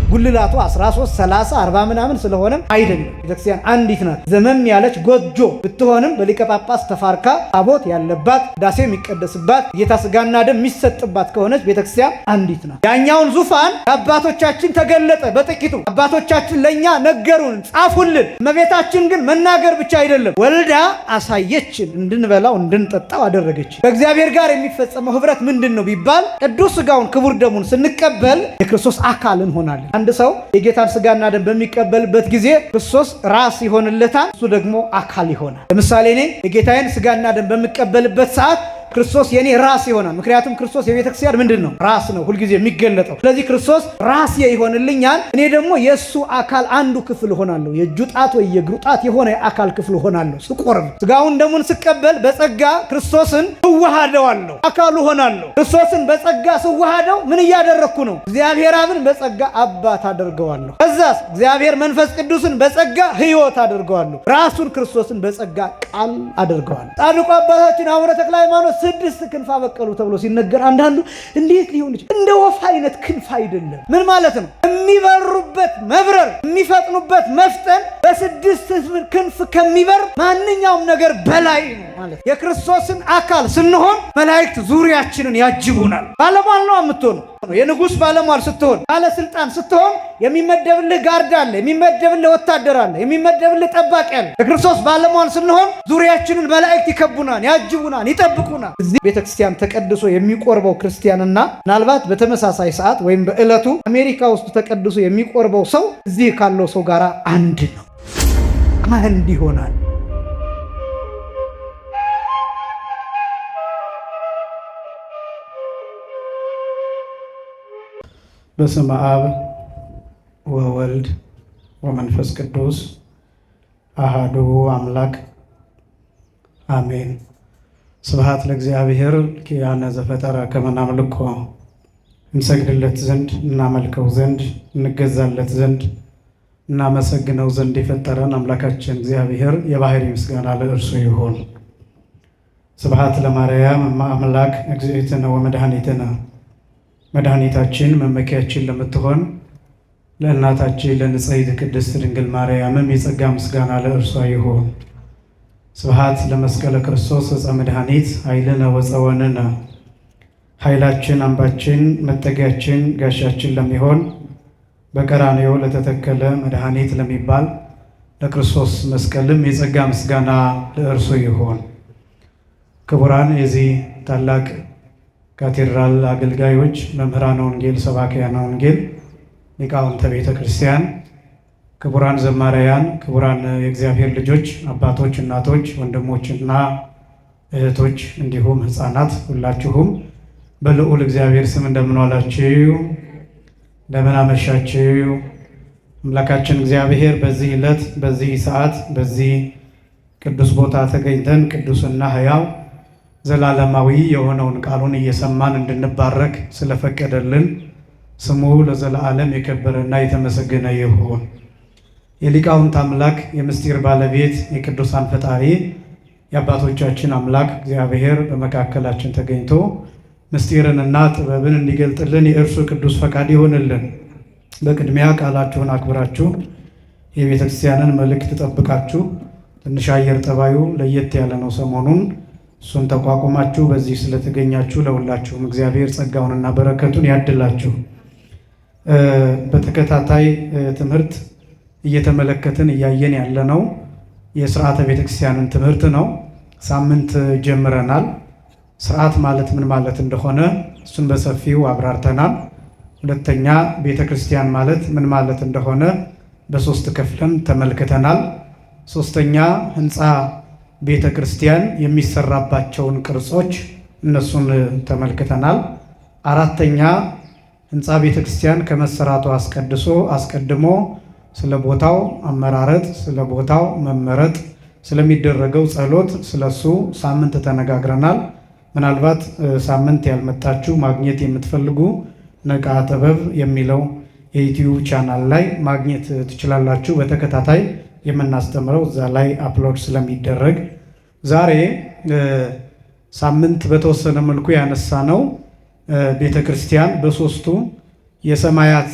ጉልላቱ 13 30 40 ምናምን ስለሆነ አይደለም። ቤተክርስቲያን አንዲት ናት። ዘመም ያለች ጎጆ ብትሆንም በሊቀ ጳጳስ ተፋርካ ታቦት ያለባት ዳሴ የሚቀደስባት ጌታ ስጋና ደም የሚሰጥባት ከሆነች ቤተክርስቲያን አንዲት ናት። ያኛውን ዙፋን አባቶቻችን ተገለጠ በጥቂቱ አባቶቻችን ለኛ ነገሩን ጻፉልን። እመቤታችን ግን መናገር ብቻ አይደለም ወልዳ አሳየችን፣ እንድንበላው እንድንጠጣው አደረገች። ከእግዚአብሔር ጋር የሚፈጸመው ህብረት ምንድን ነው ቢባል ቅዱስ ስጋውን ክቡር ደሙን ስንቀበል የክርስቶስ አካል እንሆናለን። አንድ ሰው የጌታን ስጋና ደም በሚቀበልበት ጊዜ ክርስቶስ ራስ ይሆንለታል፣ እሱ ደግሞ አካል ይሆናል። ለምሳሌ እኔ የጌታዬን ስጋና ደም በሚቀበልበት ሰዓት ክርስቶስ የኔ ራስ ይሆናል። ምክንያቱም ክርስቶስ የቤተክርስቲያን ምንድን ነው? ራስ ነው፣ ሁልጊዜ የሚገለጠው። ስለዚህ ክርስቶስ ራስ ይሆንልኛል፣ እኔ ደግሞ የእሱ አካል አንዱ ክፍል ሆናለሁ። የእጁ ጣት ወይ የእግሩ ጣት የሆነ የአካል ክፍል ሆናለሁ ስቆርብ። ስጋውን ደሙን ስቀበል በጸጋ ክርስቶስን እዋሃደዋለሁ፣ አካሉ ሆናለሁ። ክርስቶስን በጸጋ ስዋሃደው ምን እያደረግኩ ነው? እግዚአብሔር አብን በጸጋ አባት አደርገዋለሁ። ከዛስ እግዚአብሔር መንፈስ ቅዱስን በጸጋ ሕይወት አደርገዋለሁ። ራሱን ክርስቶስን በጸጋ ቃል አደርገዋለሁ። ጻድቁ አባታችን አቡነ ተክለ ሃይማኖት 6 ክንፍ አበቀሉ ተብሎ ሲነገር አንዳንዱ እንዴት ሊሆን ይችላል? እንደ ወፍ አይነት ክንፍ አይደለም። ምን ማለት ነው? የሚበሩበት መብረር፣ የሚፈጥኑበት መፍጠን በ6 ክንፍ ከሚበር ማንኛውም ነገር በላይ ነው ማለት። የክርስቶስን አካል ስንሆን መላእክት ዙሪያችንን ያጅቡናል። ባለሟል ነው የምትሆነው። የንጉሥ ባለሟል ስትሆን፣ ባለስልጣን ስትሆን የሚመደብልህ ጋርድ አለ፣ የሚመደብልህ ወታደር አለ፣ የሚመደብልህ ጠባቂ አለ። የክርስቶስ ባለሟል ስንሆን ዙሪያችንን መላእክት ይከቡናል፣ ያጅቡናል፣ ይጠብቁናል። እዚህ ቤተክርስቲያን ተቀድሶ የሚቆርበው ክርስቲያንና ምናልባት በተመሳሳይ ሰዓት ወይም በዕለቱ አሜሪካ ውስጥ ተቀድሶ የሚቆርበው ሰው እዚህ ካለው ሰው ጋር አንድ ነው፣ አንድ ይሆናል። በስመ አብ ወወልድ ወመንፈስ ቅዱስ አሃዱ አምላክ አሜን። ስብሐት ለእግዚአብሔር ኪያነ ዘፈጠረ ከመ ናምልኮ፣ እንሰግድለት ዘንድ እናመልከው ዘንድ እንገዛለት ዘንድ እናመሰግነው ዘንድ የፈጠረን አምላካችን እግዚአብሔር የባህሪ ምስጋና ለእርሱ ይሁን። ስብሐት ለማርያም እመ አምላክ እግዝእትነ ወመድኃኒትነ፣ መድኃኒታችን መመኪያችን ለምትሆን ለእናታችን ለንጽሕት ቅድስት ድንግል ማርያምም የጸጋ ምስጋና ለእርሷ ይሁን። ስብሐት ለመስቀለ ክርስቶስ ዕፀ መድኃኒት ኃይልነ ወፀወንነ፣ ኃይላችን አምባችን መጠጊያችን ጋሻችን ለሚሆን በቀራንዮ ለተተከለ መድኃኒት ለሚባል ለክርስቶስ መስቀልም የጸጋ ምስጋና ለእርሱ ይሁን። ክቡራን የዚህ ታላቅ ካቴድራል አገልጋዮች፣ መምህራነ ወንጌል፣ ሰባክያነ ወንጌል፣ ሊቃውንተ ቤተ ክርስቲያን፣ ክቡራን ዘማሪያን፣ ክቡራን የእግዚአብሔር ልጆች፣ አባቶች፣ እናቶች፣ ወንድሞችና እህቶች እንዲሁም ሕፃናት ሁላችሁም በልዑል እግዚአብሔር ስም እንደምን ዋላችሁ? እንደምን አመሻችሁ? አምላካችን እግዚአብሔር በዚህ ዕለት በዚህ ሰዓት በዚህ ቅዱስ ቦታ ተገኝተን ቅዱስና ሕያው ዘላለማዊ የሆነውን ቃሉን እየሰማን እንድንባረክ ስለፈቀደልን ስሙ ለዘላለም የከበረና የተመሰገነ ይሁን። የሊቃውንት አምላክ የምስጢር ባለቤት የቅዱሳን ፈጣሪ የአባቶቻችን አምላክ እግዚአብሔር በመካከላችን ተገኝቶ ምስጢርንና ጥበብን እንዲገልጥልን የእርሱ ቅዱስ ፈቃድ ይሆንልን። በቅድሚያ ቃላችሁን አክብራችሁ የቤተ ክርስቲያንን መልእክት ጠብቃችሁ፣ ትንሽ አየር ጠባዩ ለየት ያለ ነው ሰሞኑን፣ እሱን ተቋቁማችሁ በዚህ ስለተገኛችሁ ለሁላችሁም እግዚአብሔር ጸጋውንና በረከቱን ያድላችሁ። በተከታታይ ትምህርት እየተመለከትን እያየን ያለነው የሥርዓተ ቤተክርስቲያንን ትምህርት ነው። ሳምንት ጀምረናል። ስርዓት ማለት ምን ማለት እንደሆነ እሱን በሰፊው አብራርተናል። ሁለተኛ ቤተክርስቲያን ማለት ምን ማለት እንደሆነ በሶስት ከፍለን ተመልክተናል። ሶስተኛ ህንፃ ቤተክርስቲያን የሚሰራባቸውን ቅርጾች እነሱን ተመልክተናል። አራተኛ ህንፃ ቤተክርስቲያን ከመሰራቱ አስቀድሞ ስለ ቦታው አመራረጥ፣ ስለ ቦታው መመረጥ፣ ስለሚደረገው ጸሎት ስለሱ ሳምንት ተነጋግረናል። ምናልባት ሳምንት ያልመጣችሁ ማግኘት የምትፈልጉ ነቃ ጥበብ የሚለው የዩቲዩብ ቻናል ላይ ማግኘት ትችላላችሁ። በተከታታይ የምናስተምረው እዛ ላይ አፕሎድ ስለሚደረግ ዛሬ ሳምንት በተወሰነ መልኩ ያነሳ ነው ቤተ ክርስቲያን በሶስቱ የሰማያት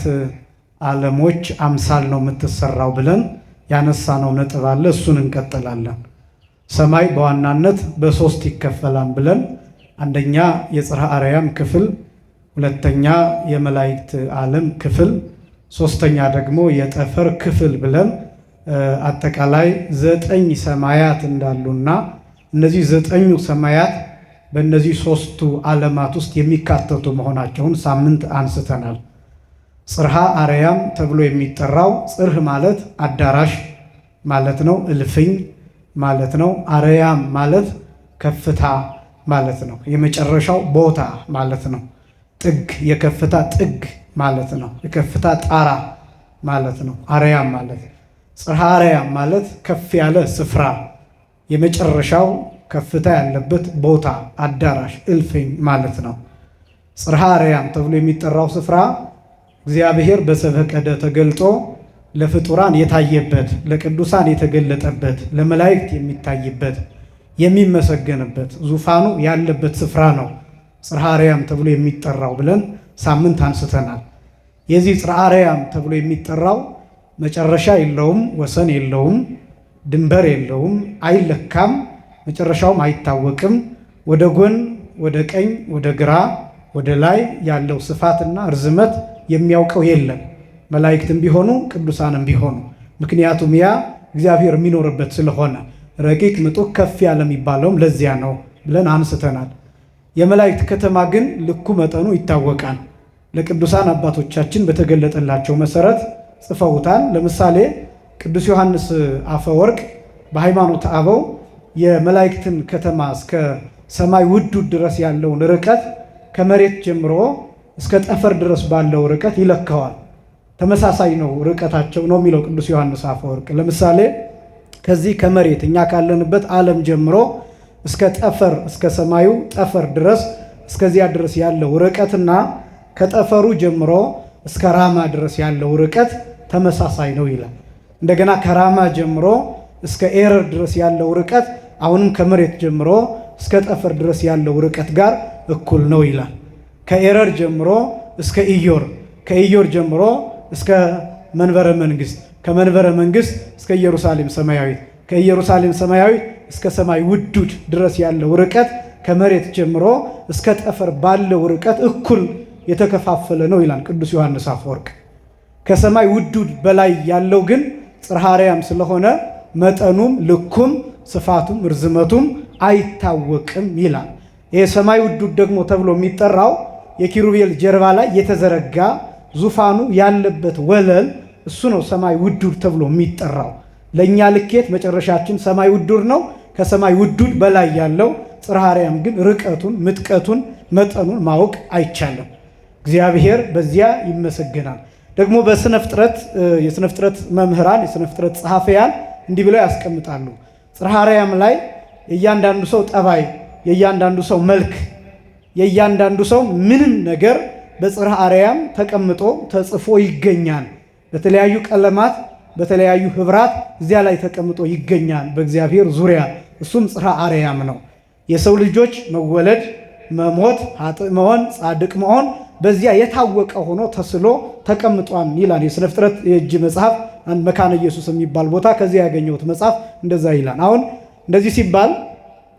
ዓለሞች አምሳል ነው የምትሰራው ብለን ያነሳነው ነጥብ አለ። እሱን እንቀጥላለን። ሰማይ በዋናነት በሶስት ይከፈላል ብለን አንደኛ የጽርሐ አርያም ክፍል፣ ሁለተኛ የመላእክት ዓለም ክፍል፣ ሶስተኛ ደግሞ የጠፈር ክፍል ብለን አጠቃላይ 9 ሰማያት እንዳሉና እነዚህ 9ኙ ሰማያት በእነዚህ ሶስቱ ዓለማት ውስጥ የሚካተቱ መሆናቸውን ሳምንት አንስተናል። ጽርሐ አርያም ተብሎ የሚጠራው ጽርህ ማለት አዳራሽ ማለት ነው፣ እልፍኝ ማለት ነው። አርያም ማለት ከፍታ ማለት ነው፣ የመጨረሻው ቦታ ማለት ነው። ጥግ፣ የከፍታ ጥግ ማለት ነው፣ የከፍታ ጣራ ማለት ነው አርያም ማለት። ጽርሐ አርያም ማለት ከፍ ያለ ስፍራ፣ የመጨረሻው ከፍታ ያለበት ቦታ፣ አዳራሽ፣ እልፍኝ ማለት ነው። ጽርሐ አርያም ተብሎ የሚጠራው ስፍራ እግዚአብሔር በዘፈቀደ ተገልጦ ለፍጡራን የታየበት፣ ለቅዱሳን የተገለጠበት፣ ለመላእክት የሚታይበት፣ የሚመሰገንበት፣ ዙፋኑ ያለበት ስፍራ ነው ጽርሐ አርያም ተብሎ የሚጠራው ብለን ሳምንት አንስተናል። የዚህ ጽርሐ አርያም ተብሎ የሚጠራው መጨረሻ የለውም፣ ወሰን የለውም፣ ድንበር የለውም፣ አይለካም፣ መጨረሻውም አይታወቅም። ወደ ጎን፣ ወደ ቀኝ፣ ወደ ግራ፣ ወደ ላይ ያለው ስፋትና ርዝመት የሚያውቀው የለም፣ መላእክትም ቢሆኑ ቅዱሳንም ቢሆኑ። ምክንያቱም ያ እግዚአብሔር የሚኖርበት ስለሆነ ረቂቅ ምጡቅ ከፍ ያለ የሚባለውም ለዚያ ነው ብለን አንስተናል። የመላእክት ከተማ ግን ልኩ መጠኑ ይታወቃል። ለቅዱሳን አባቶቻችን በተገለጠላቸው መሰረት ጽፈውታል። ለምሳሌ ቅዱስ ዮሐንስ አፈወርቅ በሃይማኖተ አበው የመላእክትን ከተማ እስከ ሰማይ ውዱድ ድረስ ያለውን ርቀት ከመሬት ጀምሮ እስከ ጠፈር ድረስ ባለው ርቀት ይለካዋል። ተመሳሳይ ነው ርቀታቸው ነው የሚለው ቅዱስ ዮሐንስ አፈወርቅ። ለምሳሌ ከዚህ ከመሬት እኛ ካለንበት ዓለም ጀምሮ እስከ ጠፈር እስከ ሰማዩ ጠፈር ድረስ እስከዚያ ድረስ ያለው ርቀትና ከጠፈሩ ጀምሮ እስከ ራማ ድረስ ያለው ርቀት ተመሳሳይ ነው ይላል። እንደገና ከራማ ጀምሮ እስከ ኤረር ድረስ ያለው ርቀት አሁንም ከመሬት ጀምሮ እስከ ጠፈር ድረስ ያለው ርቀት ጋር እኩል ነው ይላል። ከኤረር ጀምሮ እስከ ኢዮር፣ ከኢዮር ጀምሮ እስከ መንበረ መንግስት፣ ከመንበረ መንግስት እስከ ኢየሩሳሌም ሰማያዊት፣ ከኢየሩሳሌም ሰማያዊት እስከ ሰማይ ውዱድ ድረስ ያለው ርቀት ከመሬት ጀምሮ እስከ ጠፈር ባለው ርቀት እኩል የተከፋፈለ ነው ይላል ቅዱስ ዮሐንስ አፈወርቅ። ከሰማይ ውዱድ በላይ ያለው ግን ጽርሐ አርያም ስለሆነ መጠኑም ልኩም ስፋቱም ርዝመቱም አይታወቅም ይላል። ይህ ሰማይ ውዱድ ደግሞ ተብሎ የሚጠራው የኪሩቤል ጀርባ ላይ የተዘረጋ ዙፋኑ ያለበት ወለል እሱ ነው ሰማይ ውዱድ ተብሎ የሚጠራው። ለእኛ ልኬት መጨረሻችን ሰማይ ውዱድ ነው። ከሰማይ ውዱድ በላይ ያለው ጽርሐ አርያም ግን ርቀቱን፣ ምጥቀቱን፣ መጠኑን ማወቅ አይቻልም። እግዚአብሔር በዚያ ይመሰገናል። ደግሞ በስነ ፍጥረት የስነ ፍጥረት መምህራን የስነ ፍጥረት ጸሐፊያን እንዲህ ብለው ያስቀምጣሉ። ጽርሐ አርያም ላይ የእያንዳንዱ ሰው ጠባይ፣ የእያንዳንዱ ሰው መልክ፣ የእያንዳንዱ ሰው ምንም ነገር በጽርሐ አርያም ተቀምጦ ተጽፎ ይገኛል። በተለያዩ ቀለማት በተለያዩ ህብራት እዚያ ላይ ተቀምጦ ይገኛል በእግዚአብሔር ዙሪያ። እሱም ጽርሐ አርያም ነው። የሰው ልጆች መወለድ፣ መሞት፣ ኃጥእ መሆን፣ ጻድቅ መሆን በዚያ የታወቀ ሆኖ ተስሎ ተቀምጧል ይላል የስነ ፍጥረት የእጅ መጽሐፍ። አንድ መካነ ኢየሱስ የሚባል ቦታ ከዚያ ያገኘሁት መጽሐፍ እንደዛ ይላል። አሁን እንደዚህ ሲባል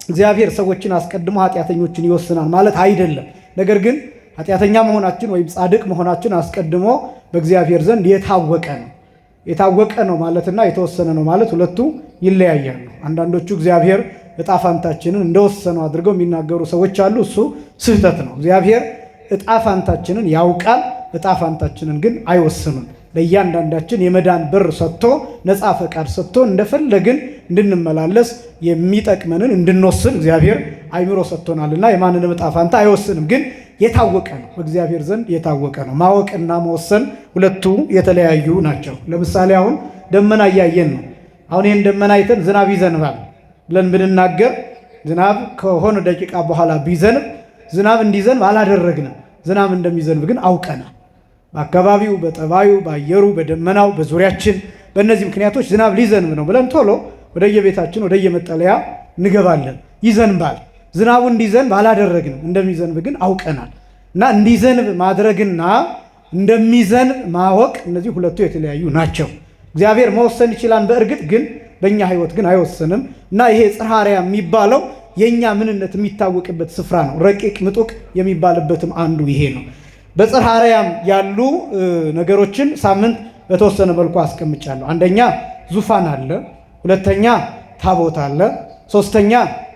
እግዚአብሔር ሰዎችን አስቀድሞ ኃጢአተኞችን ይወስናል ማለት አይደለም። ነገር ግን ኃጢአተኛ መሆናችን ወይም ጻድቅ መሆናችን አስቀድሞ በእግዚአብሔር ዘንድ የታወቀ ነው። የታወቀ ነው ማለትና የተወሰነ ነው ማለት ሁለቱ ይለያያሉ። አንዳንዶቹ እግዚአብሔር ዕጣ ፋንታችንን እንደወሰነው አድርገው የሚናገሩ ሰዎች አሉ። እሱ ስህተት ነው። እግዚአብሔር ዕጣ ፋንታችንን ያውቃል፣ ዕጣ ፋንታችንን ግን አይወስንም። ለእያንዳንዳችን የመዳን በር ሰጥቶ ነፃ ፈቃድ ሰጥቶ እንደፈለግን እንድንመላለስ የሚጠቅመንን እንድንወስን እግዚአብሔር አይምሮ ሰጥቶናልና የማንንም ዕጣ ፋንታ አይወስንም። ግን የታወቀ ነው፣ በእግዚአብሔር ዘንድ የታወቀ ነው። ማወቅና መወሰን ሁለቱ የተለያዩ ናቸው። ለምሳሌ አሁን ደመና እያየን ነው። አሁን ይህን ደመና አይተን ዝናብ ይዘንባል ብለን ብንናገር ዝናብ ከሆነ ደቂቃ በኋላ ቢዘንብ ዝናብ እንዲዘንብ አላደረግንም። ዝናብ እንደሚዘንብ ግን አውቀናል። በአካባቢው፣ በጠባዩ፣ በአየሩ፣ በደመናው፣ በዙሪያችን በእነዚህ ምክንያቶች ዝናብ ሊዘንብ ነው ብለን ቶሎ ወደየቤታችን ወደየመጠለያ እንገባለን። ይዘንባል። ዝናቡ እንዲዘንብ አላደረግንም፣ እንደሚዘንብ ግን አውቀናል። እና እንዲዘንብ ማድረግና እንደሚዘንብ ማወቅ፣ እነዚህ ሁለቱ የተለያዩ ናቸው። እግዚአብሔር መወሰን ይችላል በእርግጥ ግን በእኛ ሕይወት ግን አይወስንም። እና ይሄ ጽርሐ አርያም የሚባለው የእኛ ምንነት የሚታወቅበት ስፍራ ነው። ረቂቅ ምጡቅ የሚባልበትም አንዱ ይሄ ነው። በጽርሐ አርያም ያሉ ነገሮችን ሳምንት በተወሰነ መልኩ አስቀምጫለሁ። አንደኛ ዙፋን አለ፣ ሁለተኛ ታቦት አለ፣ ሶስተኛ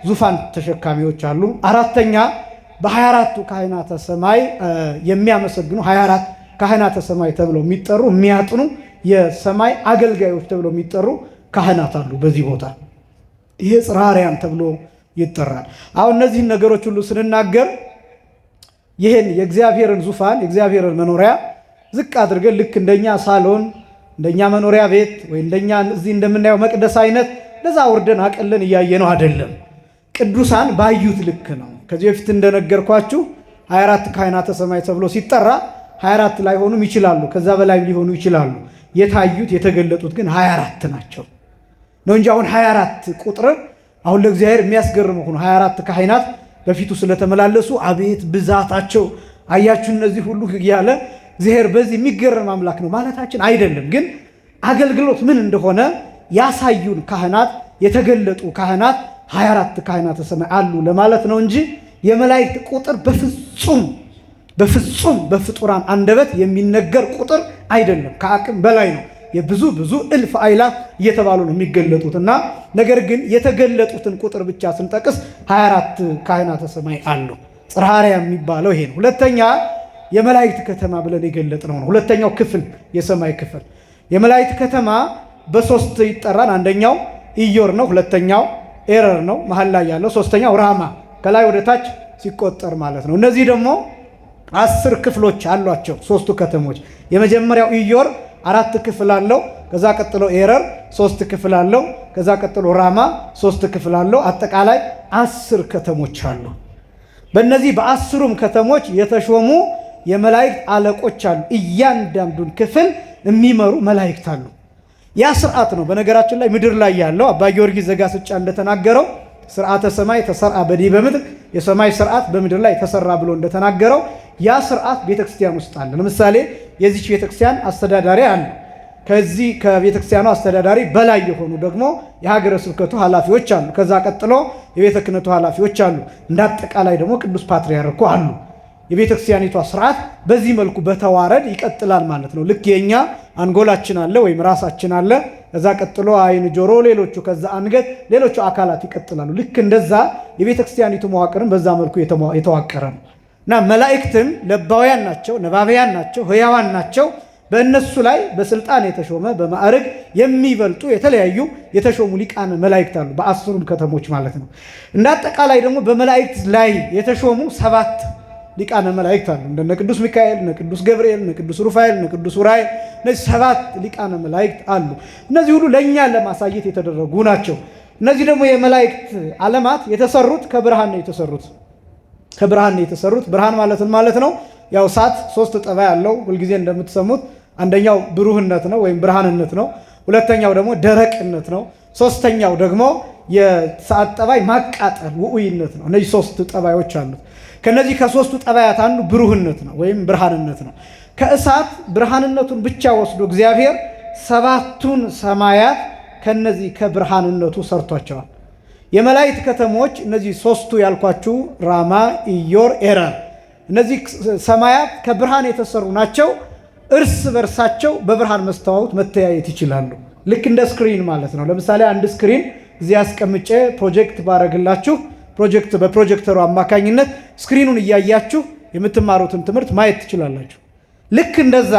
ዙፋን ተሸካሚዎች አሉ፣ አራተኛ በ24ቱ ካህናተ ሰማይ የሚያመሰግኑ 24 ካህናተ ሰማይ ተብለው የሚጠሩ የሚያጥኑ የሰማይ አገልጋዮች ተብለው የሚጠሩ ካህናት አሉ። በዚህ ቦታ ይሄ ጽርሐ አርያም ተብሎ ይጠራል። አሁን እነዚህን ነገሮች ሁሉ ስንናገር ይህን የእግዚአብሔርን ዙፋን የእግዚአብሔርን መኖሪያ ዝቅ አድርገን ልክ እንደኛ ሳሎን እንደኛ መኖሪያ ቤት ወይ እንደኛ እዚህ እንደምናየው መቅደስ አይነት ለዛ ወርደን አቀለን እያየ ነው አይደለም። ቅዱሳን ባዩት ልክ ነው። ከዚህ በፊት እንደነገርኳችሁ 24 ካህናተ ሰማይ ተብሎ ሲጠራ 24 ላይሆኑም ይችላሉ፣ ከዛ በላይ ሊሆኑ ይችላሉ። የታዩት የተገለጡት ግን 24 ናቸው ነው እንጂ አሁን 24 ቁጥር አሁን ለእግዚአብሔር የሚያስገርም ሆኖ 24 ካህናት በፊቱ ስለተመላለሱ አቤት ብዛታቸው አያችሁ እነዚህ ሁሉ እያለ እግዚአብሔር በዚህ የሚገርም አምላክ ነው ማለታችን አይደለም። ግን አገልግሎት ምን እንደሆነ ያሳዩን ካህናት የተገለጡ ካህናት 24 ካህናተ ሰማይ አሉ ለማለት ነው እንጂ የመላእክት ቁጥር በፍጹም በፍጡራን አንደበት የሚነገር ቁጥር አይደለም። ከአቅም በላይ ነው። የብዙ እልፍ አእላፍ እየተባሉ ነው የሚገለጡት እና ነገር ግን የተገለጡትን ቁጥር ብቻ ስንጠቅስ 24 ካህናተ ሰማይ አሉ። ጽርሐ አርያም የሚባለው ይሄ ነው። ሁለተኛ የመላእክት ከተማ ብለን የገለጥነው ነው። ሁለተኛው ክፍል የሰማይ ክፍል የመላእክት ከተማ በሶስት ይጠራል። አንደኛው ኢዮር ነው፣ ሁለተኛው ኤረር ነው መሀል ላይ ያለው፣ ሶስተኛው ራማ ከላይ ወደ ታች ሲቆጠር ማለት ነው። እነዚህ ደግሞ 10 ክፍሎች አሏቸው ሶስቱ ከተሞች። የመጀመሪያው ኢዮር 4 ክፍል አለው። ከዛ ቀጥሎ ኤረር 3 ክፍል አለው። ከዛ ቀጥሎ ራማ 3 ክፍል አለው። አጠቃላይ 10 ከተሞች አሉ። በእነዚህ በ10ሩም ከተሞች የተሾሙ የመላእክት አለቆች አሉ። እያንዳንዱን ክፍል የሚመሩ መላእክት አሉ። ያ ስርዓት ነው። በነገራችን ላይ ምድር ላይ ያለው አባ ጊዮርጊስ ዘጋስጫ እንደተናገረው ስርዓተ ሰማይ ተሰርአ በዲበ ምድር፣ የሰማይ ስርዓት በምድር ላይ ተሰራ ብሎ እንደተናገረው ያ ስርዓት ቤተክርስቲያን ውስጥ አለ። ለምሳሌ የዚች ቤተክርስቲያን አስተዳዳሪ አለ። ከዚህ ከቤተክርስቲያኑ አስተዳዳሪ በላይ የሆኑ ደግሞ የሀገረ ስብከቱ ኃላፊዎች አሉ። ከዛ ቀጥሎ የቤተ ክህነቱ ኃላፊዎች አሉ። እንዳጠቃላይ ደግሞ ቅዱስ ፓትርያርኩ አሉ። የቤተክርስቲያኒቷ ስርዓት በዚህ መልኩ በተዋረድ ይቀጥላል ማለት ነው። ልክ የኛ አንጎላችን አለ ወይም ራሳችን አለ። ከዛ ቀጥሎ አይን፣ ጆሮ፣ ሌሎቹ ከዛ አንገት፣ ሌሎቹ አካላት ይቀጥላሉ። ልክ እንደዛ የቤተክርስቲያኒቱ መዋቅርን በዛ መልኩ የተዋቀረ ነው እና መላእክትም ለባውያን ናቸው፣ ነባቢያን ናቸው፣ ሕያዋን ናቸው። በእነሱ ላይ በስልጣን የተሾመ በማዕረግ የሚበልጡ የተለያዩ የተሾሙ ሊቃነ መላእክት አሉ፣ በ10ሩም ከተሞች ማለት ነው። እንደ አጠቃላይ ደግሞ በመላእክት ላይ የተሾሙ 7 ሊቃነ መላእክት አሉ። እንደነ ቅዱስ ሚካኤል፣ እነ ቅዱስ ገብርኤል፣ እነ ቅዱስ ሩፋኤል፣ እነ ቅዱስ ኡራኤል፣ እነዚህ 7 ሊቃነ መላእክት አሉ። እነዚህ ሁሉ ለእኛ ለማሳየት የተደረጉ ናቸው። እነዚህ ደግሞ የመላእክት ዓለማት የተሰሩት ከብርሃን ነው የተሰሩት። ከብርሃን ነው የተሰሩት። ብርሃን ማለት ነው ያው እሳት 3 ጠባይ ያለው ሁልጊዜ እንደምትሰሙት፣ አንደኛው ብሩህነት ነው ወይም ብርሃንነት ነው። ሁለተኛው ደግሞ ደረቅነት ነው። ሶስተኛው ደግሞ የሰዓት ጠባይ ማቃጠል ውዑይነት ነው። እነዚህ 3 ጠባዮች አሉት። ከነዚህ ከ3ቱ ጠባያት አንዱ ብሩህነት ነው ወይም ብርሃንነት ነው። ከእሳት ብርሃንነቱን ብቻ ወስዶ እግዚአብሔር 7ቱን ሰማያት ከነዚህ ከብርሃንነቱ ሰርቷቸዋል። የመላእክት ከተሞች እነዚህ 3ቱ ያልኳችሁ ራማ፣ ኢዮር፣ ኤረር፣ እነዚህ ሰማያት ከብርሃን የተሰሩ ናቸው። እርስ በርሳቸው በብርሃን መስታወት መተያየት ይችላሉ። ልክ እንደ ስክሪን ማለት ነው። ለምሳሌ አንድ ስክሪን እዚህ አስቀምጬ ፕሮጀክት ባረግላችሁ በፕሮጀክተሩ አማካኝነት ስክሪኑን እያያችሁ የምትማሩትን ትምህርት ማየት ትችላላችሁ። ልክ እንደዛ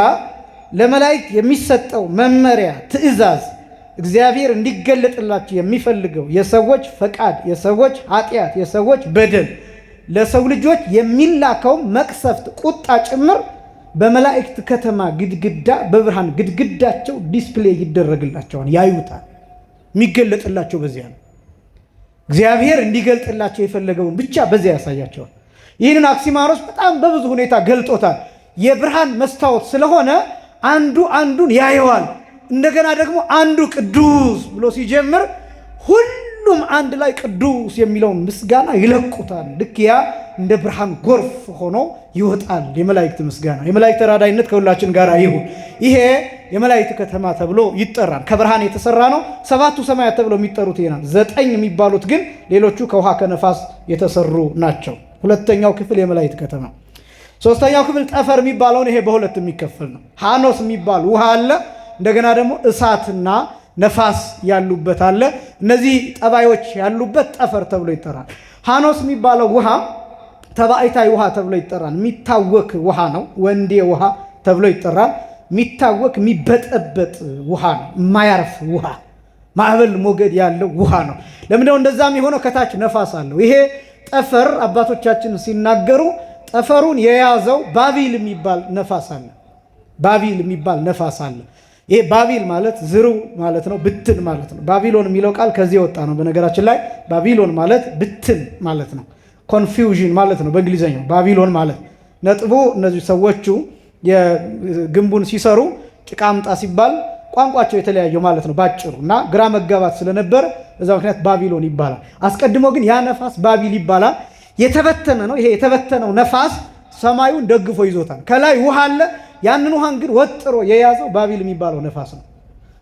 ለመላእክት የሚሰጠው መመሪያ፣ ትእዛዝ እግዚአብሔር እንዲገለጥላችሁ የሚፈልገው የሰዎች ፈቃድ፣ የሰዎች ኃጢአት፣ የሰዎች በደል፣ ለሰው ልጆች የሚላከው መቅሰፍት፣ ቁጣ ጭምር በመላእክት ከተማ ግድግዳ በብርሃን ግድግዳቸው ዲስፕሌይ ይደረግላቸዋል፣ ያዩታል። የሚገለጥላቸው በዚያ ነው። እግዚአብሔር እንዲገልጥላቸው የፈለገውን ብቻ በዚያ ያሳያቸዋል። ይህንን አክሲማሮስ በጣም በብዙ ሁኔታ ገልጦታል። የብርሃን መስታወት ስለሆነ አንዱ አንዱን ያየዋል። እንደገና ደግሞ አንዱ ቅዱስ ብሎ ሲጀምር ሁሉም አንድ ላይ ቅዱስ የሚለውን ምስጋና ይለቁታል። ልክ ያ እንደ ብርሃን ጎርፍ ሆኖ ይወጣል። የመላእክት ምስጋና የመላእክት ተራዳይነት ከሁላችን ጋር ይሁን። ይሄ የመላእክት ከተማ ተብሎ ይጠራል። ከብርሃን የተሰራ ነው። 7ቱ ሰማያት ተብሎ የሚጠሩት ይሄ ነው። 9 የሚባሉት ግን ሌሎቹ ከውሃ ከነፋስ የተሰሩ ናቸው። ሁለተኛው ክፍል የመላእክት ከተማ። ሶስተኛው ክፍል ጠፈር የሚባለውን ይሄ በሁለት የሚከፈል ነው። ሐኖስ የሚባል ውሃ አለ። እንደገና ደግሞ እሳትና ነፋስ ያሉበት አለ። እነዚህ ጠባዮች ያሉበት ጠፈር ተብሎ ይጠራል። ሐኖስ የሚባለው ውሃ ተባይታዊ ውሃ ተብሎ ይጠራል። የሚታወክ ውሃ ነው። ወንዴ ውሃ ተብሎ ይጠራል። የሚታወክ የሚበጠበጥ ውሃ ነው። የማያርፍ ውሃ፣ ማዕበል ሞገድ ያለው ውሃ ነው። ለምንድነው እንደዛም የሆነው? ከታች ነፋስ አለው። ይሄ ጠፈር አባቶቻችን ሲናገሩ ጠፈሩን የያዘው ባቢል የሚባል ነፋስ አለ። ባቢል የሚባል ነፋስ አለ። ይሄ ባቢል ማለት ዝርው ማለት ነው፣ ብትን ማለት ነው። ባቢሎን የሚለው ቃል ከዚህ የወጣ ነው። በነገራችን ላይ ባቢሎን ማለት ብትን ማለት ነው። ኮንፊውዥን ማለት ነው በእንግሊዝኛው ባቢሎን ማለት። ነጥቡ እነዚህ ሰዎቹ የግንቡን ሲሰሩ ጭቃ አምጣ ሲባል ቋንቋቸው የተለያየ ማለት ነው ባጭሩ። እና ግራ መጋባት ስለነበር በዛ ምክንያት ባቢሎን ይባላል። አስቀድሞ ግን ያ ነፋስ ባቢል ይባላል። የተበተነ ነው። ይሄ የተበተነው ነፋስ ሰማዩን ደግፎ ይዞታል። ከላይ ውሃ አለ። ያንን ውሃን ግን ወጥሮ የያዘው ባቢል የሚባለው ነፋስ ነው።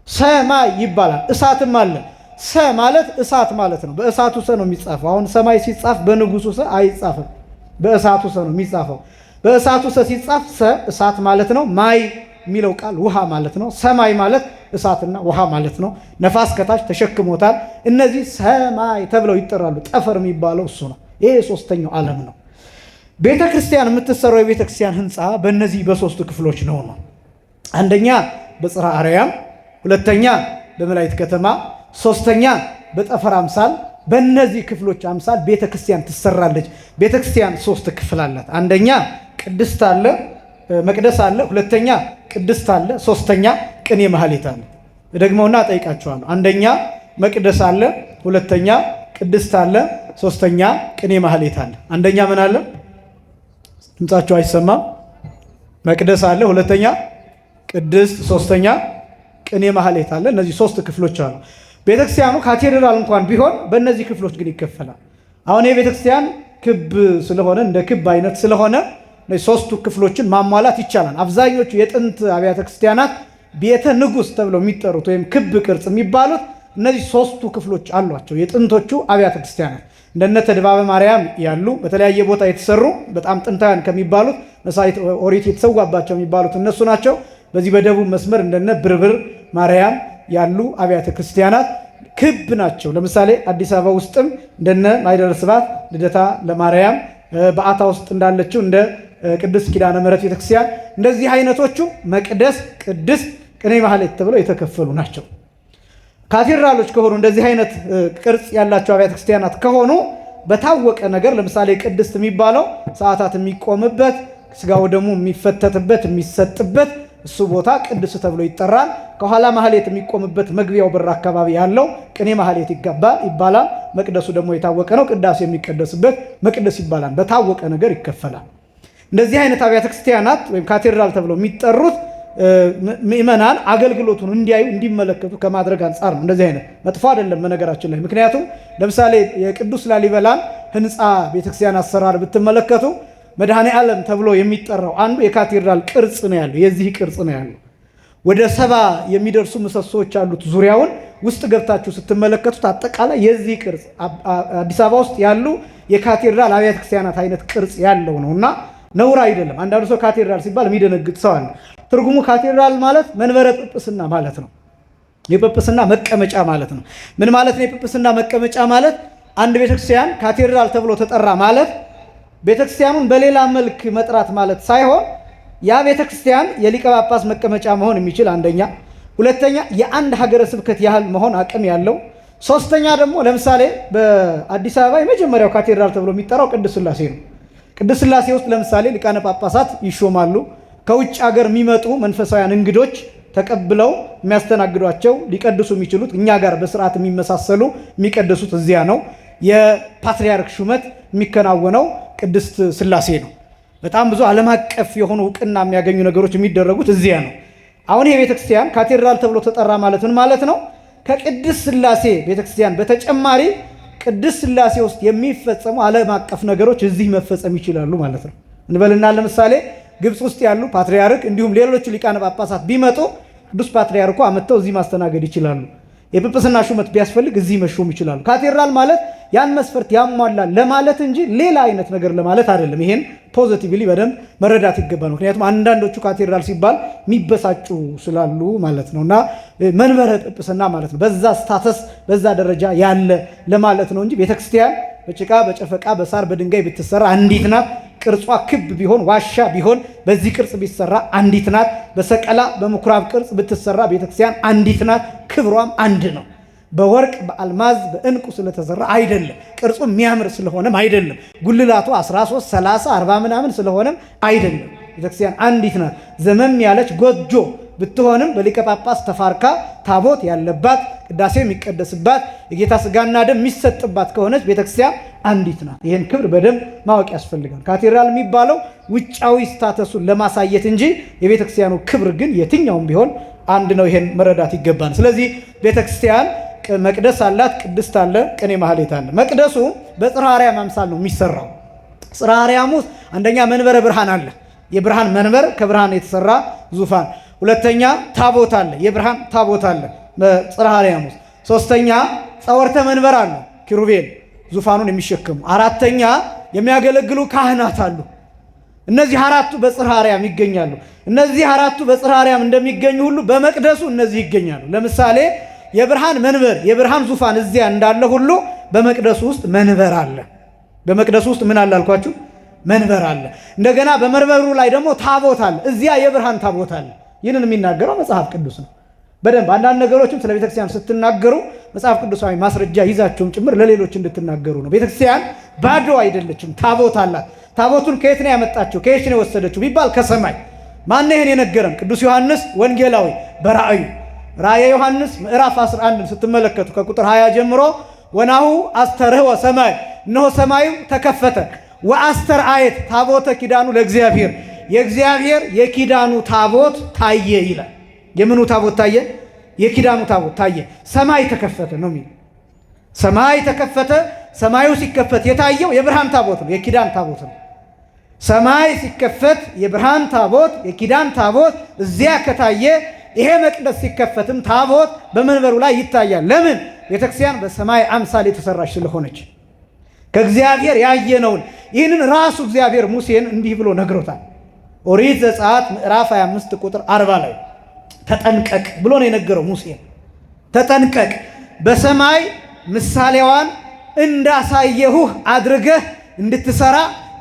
ሰማይ ይባላል። እሳትም አለ። ሰ ማለት እሳት ማለት ነው። በእሳቱ ሰ ነው የሚጻፈው። አሁን ሰማይ ሲጻፍ በንጉሱ ሰ አይጻፍም፣ በእሳቱ ሰ ነው የሚጻፈው። በእሳቱ ሰ ሲጻፍ ሰ እሳት ማለት ነው። ማይ የሚለው ቃል ውሃ ማለት ነው። ሰማይ ማለት እሳትና ውሃ ማለት ነው። ነፋስ ከታች ተሸክሞታል። እነዚህ ሰማይ ተብለው ይጠራሉ። ጠፈር የሚባለው እሱ ነው። ይሄ ሶስተኛው ዓለም ነው። ቤተ ክርስቲያን የምትሰራው የቤተ ክርስቲያን ህንፃ በእነዚህ በሶስቱ ክፍሎች ነው። አንደኛ በጽርሐ አርያም፣ ሁለተኛ በመላእክት ከተማ፣ ሶስተኛ በጠፈር አምሳል። በእነዚህ ክፍሎች አምሳል ቤተ ክርስቲያን ትሰራለች። ቤተ ክርስቲያን 3 ክፍል አላት። አንደኛ ቅድስት አለ፣ መቅደስ አለ፣ ሁለተኛ ቅድስት አለ፣ ሶስተኛ ቅኔ ማህሌት አለ። ደግሞና ጠይቃቸዋለሁ። አንደኛ መቅደስ አለ፣ ሁለተኛ ቅድስት አለ፣ ሶስተኛ ቅኔ ማህሌት አለ። አንደኛ ምን አለ? ድምጻቸው አይሰማም። መቅደስ አለ፣ ሁለተኛ ቅድስት፣ ሶስተኛ ቅኔ ማህሌት አለ። እነዚህ 3 ክፍሎች አሉ። ቤተክርስቲያኑ ካቴድራል እንኳን ቢሆን በእነዚህ ክፍሎች ግን ይከፈላል። አሁን የቤተክርስቲያን ክብ ስለሆነ እንደ ክብ አይነት ስለሆነ 3ቱ ክፍሎችን ማሟላት ይቻላል። አብዛኞቹ የጥንት አብያተ ክርስቲያናት ቤተ ንጉሥ ተብለው የሚጠሩት ወይም ክብ ቅርጽ የሚባሉት እነዚህ 3ቱ ክፍሎች አሏቸው። የጥንቶቹ አብያተ ክርስቲያናት እንደነ ተድባበ ማርያም ያሉ በተለያየ ቦታ የተሰሩ በጣም ጥንታውያን ከሚባሉት መሳይት ኦሪት የተሰዋባቸው የሚባሉት እነሱ ናቸው። በዚህ በደቡብ መስመር እንደነ ብርብር ማርያም ያሉ አብያተ ክርስቲያናት ክብ ናቸው። ለምሳሌ አዲስ አበባ ውስጥም እንደነ ማይደረ ስብሐት ልደታ ለማርያም፣ በአታ ውስጥ እንዳለችው እንደ ቅድስት ኪዳነ ምሕረት ቤተክርስቲያን እንደዚህ አይነቶቹ መቅደስ፣ ቅድስት፣ ቅኔ ማህሌት ተብለው የተከፈሉ ናቸው። ካቴድራሎች ከሆኑ እንደዚህ አይነት ቅርጽ ያላቸው አብያተ ክርስቲያናት ከሆኑ በታወቀ ነገር ለምሳሌ ቅድስት የሚባለው ሰዓታት የሚቆምበት ስጋው ደግሞ የሚፈተትበት የሚሰጥበት እሱ ቦታ ቅድስ ተብሎ ይጠራል። ከኋላ ማህሌት የሚቆምበት መግቢያው በር አካባቢ ያለው ቅኔ ማህሌት ይባላል። መቅደሱ ደግሞ የታወቀ ነው። ቅዳሴ የሚቀደስበት መቅደስ ይባላል። በታወቀ ነገር ይከፈላል። እንደዚህ አይነት አብያተ ክርስቲያናት ወይም ካቴድራል ተብለው የሚጠሩት ምእመናን አገልግሎቱን እንዲያዩ እንዲመለከቱ ከማድረግ አንጻር ነው። እንደዚህ አይነት መጥፎ አይደለም በነገራችን ላይ። ምክንያቱም ለምሳሌ የቅዱስ ላሊበላን ህንፃ ቤተክርስቲያን አሰራር ብትመለከቱ መድኃኔ ዓለም ተብሎ የሚጠራው አንዱ የካቴድራል ቅርጽ ነው ያለው። የዚህ ቅርጽ ነው ያለው። ወደ 70 የሚደርሱ ምሰሶዎች አሉት። ዙሪያውን ውስጥ ገብታችሁ ስትመለከቱት አጠቃላይ የዚህ ቅርጽ አዲስ አበባ ውስጥ ያሉ የካቴድራል አብያተ ክርስቲያናት አይነት ቅርጽ ያለው ነውና ነውር አይደለም። አንዳንዱ ሰው ካቴድራል ሲባል የሚደነግጥ ሰው አለ። ትርጉሙ ካቴድራል ማለት መንበረ ጵጵስና ማለት ነው። የጵጵስና መቀመጫ ማለት ነው። ምን ማለት ነው የጵጵስና መቀመጫ ማለት? አንድ ቤተክርስቲያን ካቴድራል ተብሎ ተጠራ ማለት ቤተክርስቲያኑን በሌላ መልክ መጥራት ማለት ሳይሆን ያ ቤተክርስቲያን የሊቀ ጳጳስ መቀመጫ መሆን የሚችል አንደኛ፣ ሁለተኛ የአንድ ሀገረ ስብከት ያህል መሆን አቅም ያለው፣ ሶስተኛ ደግሞ ለምሳሌ በአዲስ አበባ የመጀመሪያው ካቴድራል ተብሎ የሚጠራው ቅድስት ሥላሴ ነው። ቅድስት ሥላሴ ውስጥ ለምሳሌ ሊቃነ ጳጳሳት ይሾማሉ። ከውጭ ሀገር የሚመጡ መንፈሳውያን እንግዶች ተቀብለው የሚያስተናግዷቸው ሊቀድሱ የሚችሉት እኛ ጋር በስርዓት የሚመሳሰሉ የሚቀድሱት እዚያ ነው። የፓትርያርክ ሹመት የሚከናወነው ቅድስት ሥላሴ ነው። በጣም ብዙ ዓለም አቀፍ የሆኑ እውቅና የሚያገኙ ነገሮች የሚደረጉት እዚያ ነው። አሁን ይሄ ቤተክርስቲያን ካቴድራል ተብሎ ተጠራ ማለት ምን ማለት ነው? ከቅድስት ሥላሴ ቤተክርስቲያን በተጨማሪ ቅድስት ሥላሴ ውስጥ የሚፈጸሙ ዓለም አቀፍ ነገሮች እዚህ መፈጸም ይችላሉ ማለት ነው። እንበልና ለምሳሌ ግብጽ ውስጥ ያሉ ፓትርያርክ እንዲሁም ሌሎች ሊቃነ ጳጳሳት ቢመጡ ቅዱስ ፓትርያርኩ አመጣው እዚህ ማስተናገድ ይችላሉ። የጵጵስና ሹመት ቢያስፈልግ እዚህ መሾም ይችላሉ። ካቴድራል ማለት ያን መስፈርት ያሟላል ለማለት እንጂ ሌላ አይነት ነገር ለማለት አይደለም። ይሄን ፖዚቲቭሊ በደንብ መረዳት ይገባል። ምክንያቱም አንዳንዶቹ ካቴድራል ሲባል የሚበሳጩ ስላሉ ማለት ነውና መንበረ ጵጵስና ማለት ነው በዛ ስታተስ በዛ ደረጃ ያለ ለማለት ነው እንጂ ቤተክርስቲያን በጭቃ በጨፈቃ በሳር በድንጋይ ብትሰራ አንዲት ናት። ቅርጿ ክብ ቢሆን ዋሻ ቢሆን በዚህ ቅርጽ ቢሰራ አንዲት ናት። በሰቀላ በምኩራብ ቅርጽ ብትሰራ ቤተክርስቲያን አንዲት ናት። ክብሯም አንድ ነው። በወርቅ በአልማዝ በእንቁ ስለተሰራ አይደለም። ቅርጹ የሚያምር ስለሆነም አይደለም። ጉልላቱ 13 30 40 ምናምን ስለሆነም አይደለም። ቤተክርስቲያን አንዲት ናት። ዘመም ያለች ጎጆ ብትሆንም በሊቀ ጳጳስ ተፋርካ ታቦት ያለባት ቅዳሴ የሚቀደስባት የጌታ ስጋና ደም የሚሰጥባት ከሆነች ቤተክርስቲያን አንዲት ናት። ይህን ክብር በደንብ ማወቅ ያስፈልጋል። ካቴድራል የሚባለው ውጫዊ ስታተሱን ለማሳየት እንጂ የቤተክርስቲያኑ ክብር ግን የትኛውም ቢሆን አንድ ነው። ይሄን መረዳት ይገባል። ስለዚህ ቤተክርስቲያን መቅደስ አላት፣ ቅድስት አለ፣ ቅኔ ማህሌት አለ። መቅደሱ በጽርሐ አርያም አምሳል ነው የሚሰራው። ጽርሐ አርያም ውስጥ አንደኛ መንበረ ብርሃን አለ፣ የብርሃን መንበር ከብርሃን የተሰራ ዙፋን። ሁለተኛ ታቦት አለ፣ የብርሃን ታቦት አለ በጽርሐ አርያም ውስጥ። ሶስተኛ ጸወርተ መንበር አሉ፣ ኪሩቤል ዙፋኑን የሚሸከሙ። አራተኛ የሚያገለግሉ ካህናት አሉ። እነዚህ አራቱ በጽርሐ አርያም ይገኛሉ። እነዚህ አራቱ በጽርሐ አርያም እንደሚገኙ ሁሉ በመቅደሱ እነዚህ ይገኛሉ። ለምሳሌ የብርሃን መንበር የብርሃን ዙፋን እዚያ እንዳለ ሁሉ በመቅደሱ ውስጥ መንበር አለ። በመቅደሱ ውስጥ ምን አለ አልኳችሁ? መንበር አለ። እንደገና በመንበሩ ላይ ደግሞ ታቦት አለ። እዚያ የብርሃን ታቦት አለ። ይህንን የሚናገረው መጽሐፍ ቅዱስ ነው። በደንብ አንዳንድ ነገሮችም ስለ ቤተክርስቲያን ስትናገሩ መጽሐፍ ቅዱሳዊ ማስረጃ ይዛችሁም ጭምር ለሌሎች እንድትናገሩ ነው። ቤተክርስቲያን ባዶ አይደለችም፣ ታቦት አላት። ታቦቱን ከየት ነው ያመጣችው? ከየት ነው የወሰደችው ቢባል ከሰማይ። ማን ይሄን የነገረን? ቅዱስ ዮሐንስ ወንጌላዊ በራእዩ ራእየ ዮሐንስ ምዕራፍ 11 ስትመለከቱ ከቁጥር 20 ጀምሮ ወናሁ አስተርኅወ ሰማይ፣ እነሆ ሰማዩ ተከፈተ፣ ወአስተርአየት ታቦተ ኪዳኑ ለእግዚአብሔር፣ የእግዚአብሔር የኪዳኑ ታቦት ታየ ይላል። የምኑ ታቦት ታየ? የኪዳኑ ታቦት ታየ። ሰማይ ተከፈተ ነው የሚል። ሰማይ ተከፈተ። ሰማዩ ሲከፈት የታየው የብርሃን ታቦት ነው፣ የኪዳን ታቦት ነው። ሰማይ ሲከፈት የብርሃን ታቦት የኪዳን ታቦት እዚያ ከታየ ይሄ መቅደስ ሲከፈትም ታቦት በመንበሩ ላይ ይታያል። ለምን? ቤተክርስቲያን በሰማይ አምሳል የተሰራች ስለሆነች ከእግዚአብሔር ያየነውን ይህንን ራሱ እግዚአብሔር ሙሴን እንዲህ ብሎ ነግሮታል። ኦሪት ዘጸአት ምዕራፍ 25 ቁጥር 40 ላይ ተጠንቀቅ ብሎ ነው የነገረው ሙሴን። ተጠንቀቅ፣ በሰማይ ምሳሌዋን እንዳሳየሁህ አድርገህ እንድትሰራ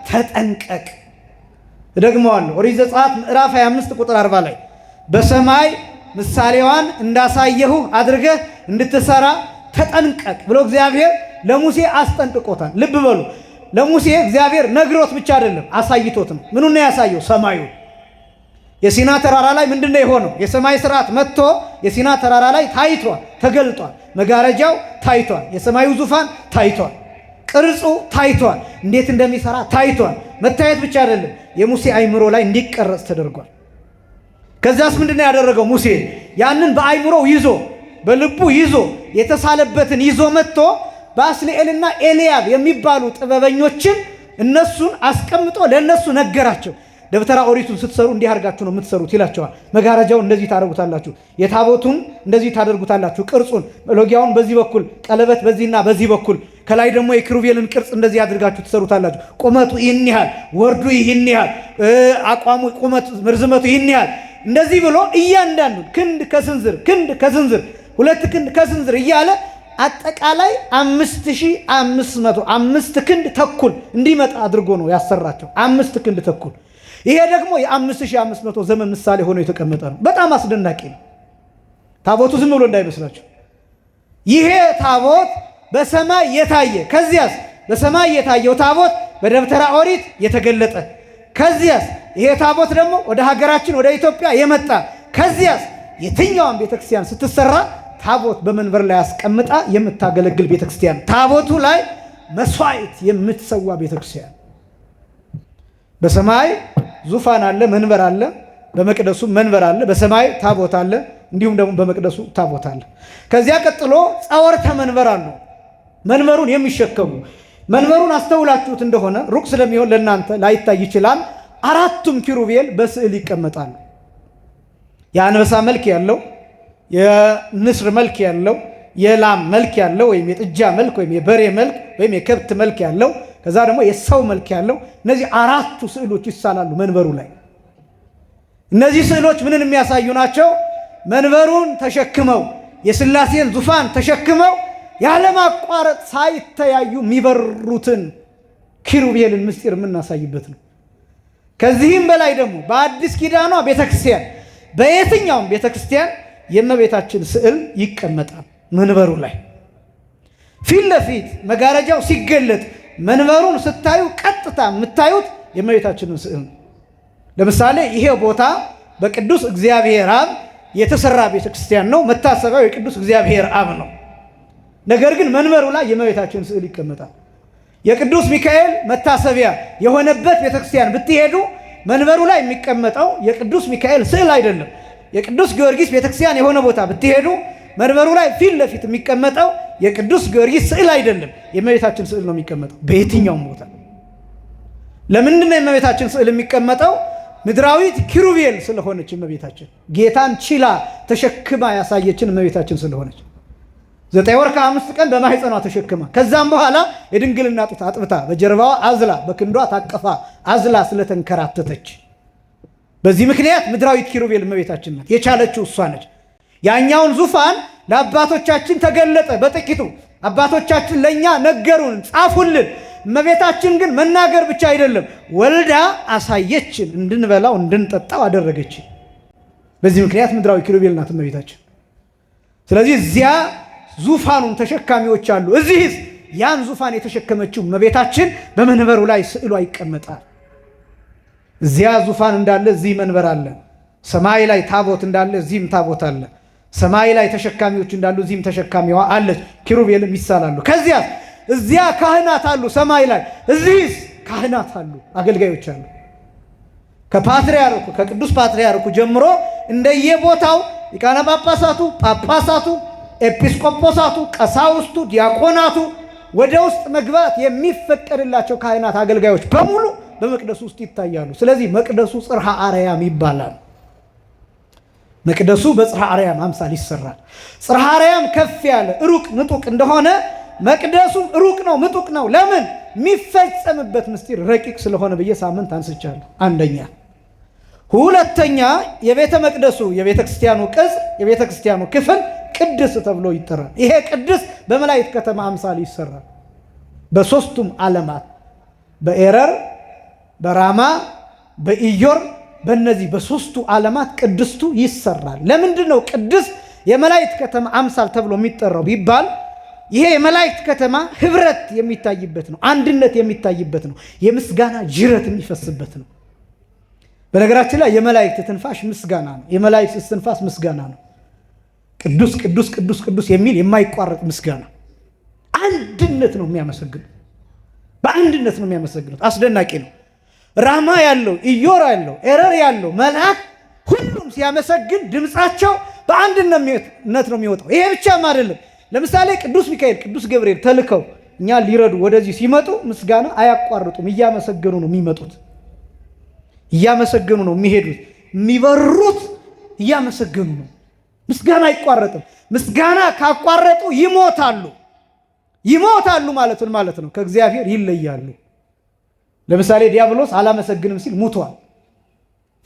ተጠንቀቅ። ደግመዋለሁ። ኦሪት ዘጸአት ምዕራፍ 25 ቁጥር 40 ላይ በሰማይ ምሳሌዋን እንዳሳየሁህ አድርገህ እንድትሰራ ተጠንቀቅ ብሎ እግዚአብሔር ለሙሴ አስጠንቅቆታል። ልብ በሉ፣ ለሙሴ እግዚአብሔር ነግሮት ብቻ አይደለም አሳይቶት ነው። ምኑን ነው ያሳየው? ሰማዩ። የሲና ተራራ ላይ ምንድነው የሆነው? የሰማይ ስርዓት መጥቶ የሲና ተራራ ላይ ታይቷል፣ ተገልጧል። መጋረጃው ታይቷል፣ የሰማዩ ዙፋን ታይቷል፣ ቅርጹ ታይቷል፣ እንዴት እንደሚሰራ ታይቷል። መታየት ብቻ አይደለም፣ የሙሴ አይምሮ ላይ እንዲቀረጽ ተደርጓል። ከዚያስ ምንድነው ያደረገው? ሙሴ ያንን በአይምሮው ይዞ በልቡ ይዞ የተሳለበትን ይዞ መጥቶ ባስልኤልና ኤልያብ የሚባሉ ጥበበኞችን እነሱን አስቀምጦ ለነሱ ነገራቸው። ደብተራ ኦሪቱን ስትሰሩ እንዲህ አድርጋችሁ ነው የምትሰሩት ይላቸዋል። መጋረጃውን እንደዚህ ታደርጉታላችሁ፣ የታቦቱን እንደዚህ ታደርጉታላችሁ፣ ቅርጹን መሎጊያውን በዚህ በኩል ቀለበት በዚህና በዚህ በኩል፣ ከላይ ደግሞ የኪሩቤልን ቅርጽ እንደዚህ አድርጋችሁ ትሰሩታላችሁ። ቁመቱ ይህን ያህል፣ ወርዱ ይህን ያህል፣ አቋሙ ቁመቱ ርዝመቱ ይህን ያህል፣ እንደዚህ ብሎ እያንዳንዱ ክንድ ከስንዝር ክንድ ከስንዝር 2 ክንድ ከስንዝር እያለ አጠቃላይ 5500 5 ክንድ ተኩል እንዲመጣ አድርጎ ነው ያሰራቸው። 5 ክንድ ተኩል። ይሄ ደግሞ የ5500 ዘመን ምሳሌ ሆኖ የተቀመጠ ነው። በጣም አስደናቂ ነው። ታቦቱ ዝም ብሎ እንዳይመስላችሁ። ይሄ ታቦት በሰማይ የታየ፣ ከዚያስ በሰማይ የታየው ታቦት በደብተራ ኦሪት የተገለጠ፣ ከዚያስ ይሄ ታቦት ደግሞ ወደ ሀገራችን ወደ ኢትዮጵያ የመጣ፣ ከዚያስ የትኛዋን ቤተክርስቲያን ስትሰራ ታቦት በመንበር ላይ አስቀምጣ የምታገለግል ቤተክርስቲያን፣ ታቦቱ ላይ መስዋዕት የምትሰዋ ቤተክርስቲያን። በሰማይ ዙፋን አለ፣ መንበር አለ፣ በመቅደሱ መንበር አለ፣ በሰማይ ታቦት አለ፣ እንዲሁም ደግሞ በመቅደሱ ታቦት አለ። ከዚያ ቀጥሎ ጸወርተ መንበር አሉ፣ መንበሩን የሚሸከሙ። መንበሩን አስተውላችሁት እንደሆነ ሩቅ ስለሚሆን ለእናንተ ላይታይ ይችላል። አራቱም ኪሩቤል በስዕል ይቀመጣሉ። የአንበሳ መልክ ያለው፣ የንስር መልክ ያለው፣ የላም መልክ ያለው ወይም የጥጃ መልክ ወይም የበሬ መልክ ወይም የከብት መልክ ያለው፣ ከዛ ደግሞ የሰው መልክ ያለው፣ እነዚህ አራቱ ስዕሎች ይሳላሉ መንበሩ ላይ። እነዚህ ስዕሎች ምንን የሚያሳዩ ናቸው? መንበሩን ተሸክመው የሥላሴን ዙፋን ተሸክመው ያለማቋረጥ ሳይተያዩ የሚበሩትን ኪሩቤልን ምስጢር የምናሳይበት ነው። ከዚህም በላይ ደግሞ በአዲስ ኪዳኗ ቤተክርስቲያን፣ በየትኛውም ቤተክርስቲያን የእመቤታችን ስዕል ይቀመጣል መንበሩ ላይ። ፊት ለፊት መጋረጃው ሲገለጥ መንበሩን ስታዩ ቀጥታ የምታዩት የእመቤታችንን ስዕል ነው። ለምሳሌ ይሄ ቦታ በቅዱስ እግዚአብሔር አብ የተሰራ ቤተክርስቲያን ነው። መታሰቢያው የቅዱስ እግዚአብሔር አብ ነው። ነገር ግን መንበሩ ላይ የእመቤታችን ስዕል ይቀመጣል። የቅዱስ ሚካኤል መታሰቢያ የሆነበት ቤተክርስቲያን ብትሄዱ መንበሩ ላይ የሚቀመጠው የቅዱስ ሚካኤል ስዕል አይደለም። የቅዱስ ጊዮርጊስ ቤተክርስቲያን የሆነ ቦታ ብትሄዱ መንበሩ ላይ ፊት ለፊት የሚቀመጠው የቅዱስ ጊዮርጊስ ስዕል አይደለም፣ የእመቤታችን ስዕል ነው የሚቀመጠው በየትኛውም ቦታ። ለምንድን ነው የእመቤታችን ስዕል የሚቀመጠው? ምድራዊት ኪሩቤል ስለሆነች እመቤታችን፣ ጌታን ችላ ተሸክማ ያሳየችን እመቤታችን ስለሆነች 9 ወር ከ5 ቀን በማህፀኗ ተሸክማ ከዛም በኋላ የድንግልና ጡት አጥብታ በጀርባዋ አዝላ በክንዷ ታቀፋ አዝላ ስለተንከራተተች፣ በዚህ ምክንያት ምድራዊት ኪሩቤል እመቤታችን ናት። የቻለችው እሷ ነች። ያኛውን ዙፋን ለአባቶቻችን ተገለጠ በጥቂቱ። አባቶቻችን ለእኛ ነገሩን፣ ጻፉልን። እመቤታችን ግን መናገር ብቻ አይደለም፣ ወልዳ አሳየችን፣ እንድንበላው እንድንጠጣው አደረገችን። በዚህ ምክንያት ምድራዊ ኪሩቤል ናት እመቤታችን። ስለዚህ እዚያ ዙፋኑን ተሸካሚዎች አሉ። እዚህስ ያን ዙፋን የተሸከመችው እመቤታችን በመንበሩ ላይ ስዕሏ ይቀመጣል። እዚያ ዙፋን እንዳለ እዚህ መንበር አለ። ሰማይ ላይ ታቦት እንዳለ እዚህም ታቦት አለ። ሰማይ ላይ ተሸካሚዎች እንዳሉ እዚህም ተሸካሚዋ አለች። ኪሩቤልም ይሳላሉ። ከዚያ እዚያ ካህናት አሉ ሰማይ ላይ፣ እዚህስ ካህናት አሉ፣ አገልጋዮች አሉ። ከፓትርያርኩ ከቅዱስ ፓትርያርኩ ጀምሮ እንደየቦታው ሊቃነ ጳጳሳቱ፣ ጳጳሳቱ፣ ኤጲስቆጶሳቱ፣ ቀሳውስቱ፣ ዲያቆናቱ ወደ ውስጥ መግባት የሚፈቀድላቸው ካህናት አገልጋዮች በሙሉ በመቅደሱ ውስጥ ይታያሉ። ስለዚህ መቅደሱ ጽርሐ አርያም ይባላል። መቅደሱ በጽርሐ አርያም አምሳል ይሰራል። ጽርሐ አርያም ከፍ ያለ ሩቅ ምጡቅ እንደሆነ መቅደሱም ሩቅ ነው፣ ምጡቅ ነው። ለምን? የሚፈጸምበት ምስጢር ረቂቅ ስለሆነ ብዬ ሳምንት አንስቻለሁ። አንደኛ። ሁለተኛ የቤተ መቅደሱ የቤተ ክርስቲያኑ ቅጽ የቤተ ክርስቲያኑ ክፍል ቅድስ ተብሎ ይጠራል። ይሄ ቅድስ በመላእክት ከተማ አምሳል ይሰራል። በሶስቱም ዓለማት በኤረር፣ በራማ፣ በኢዮር በእነዚህ በሶስቱ ዓለማት ቅድስቱ ይሰራል። ለምንድን ነው ቅድስ የመላእክት ከተማ አምሳል ተብሎ የሚጠራው ቢባል ይሄ የመላእክት ከተማ ህብረት የሚታይበት ነው፣ አንድነት የሚታይበት ነው፣ የምስጋና ጅረት የሚፈስበት ነው። በነገራችን ላይ የመላእክት ትንፋሽ ምስጋና ነው። የመላእክት ትንፋስ ምስጋና ነው። ቅዱስ ቅዱስ ቅዱስ ቅዱስ የሚል የማይቋረጥ ምስጋና፣ አንድነት ነው የሚያመሰግኑት፣ በአንድነት ነው የሚያመሰግኑት። አስደናቂ ነው። ራማ ያለው ኢዮር ያለው ኤረር ያለው መልአክ ሁሉም ሲያመሰግን ድምፃቸው በአንድነት ነው የሚወጣው። ይሄ ብቻም አይደለም። ለምሳሌ ቅዱስ ሚካኤል፣ ቅዱስ ገብርኤል ተልከው እኛ ሊረዱ ወደዚህ ሲመጡ ምስጋና አያቋርጡም። እያመሰገኑ ነው የሚመጡት፣ እያመሰገኑ ነው የሚሄዱት፣ የሚበሩት እያመሰገኑ ነው። ምስጋና አይቋረጥም። ምስጋና ካቋረጡ ይሞታሉ። ይሞታሉ ማለት ነው ከእግዚአብሔር ይለያሉ። ለምሳሌ ዲያብሎስ አላመሰግንም ሲል ሙቷል።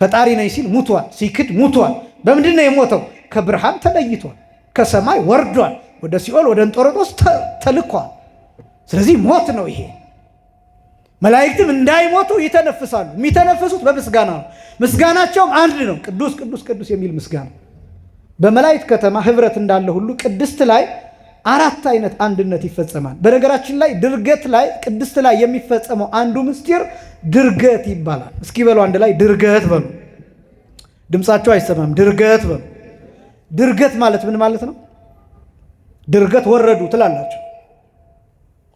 ፈጣሪ ነኝ ሲል ሙቷል። ሲክድ ሙቷል። በምንድን ነው የሞተው? ከብርሃን ተለይቷል። ከሰማይ ወርዷል። ወደ ሲኦል ወደ እንጦሮጦስ ተልኳል። ስለዚህ ሞት ነው ይሄ። መላእክትም እንዳይሞቱ ይተነፍሳሉ። የሚተነፍሱት በምስጋና ነው። ምስጋናቸውም አንድ ነው፣ ቅዱስ ቅዱስ ቅዱስ የሚል ምስጋና። በመላእክት ከተማ ህብረት እንዳለ ሁሉ ቅድስት ላይ 4 አይነት አንድነት ይፈጸማል። በነገራችን ላይ ድርገት ላይ ቅድስት ላይ የሚፈጸመው አንዱ ምስጢር ድርገት ይባላል። እስኪ በሉ አንድ ላይ ድርገት በሉ። ድምፃቸው አይሰማም። ድርገት በሉ። ድርገት ማለት ምን ማለት ነው? ድርገት ወረዱ ትላላችሁ።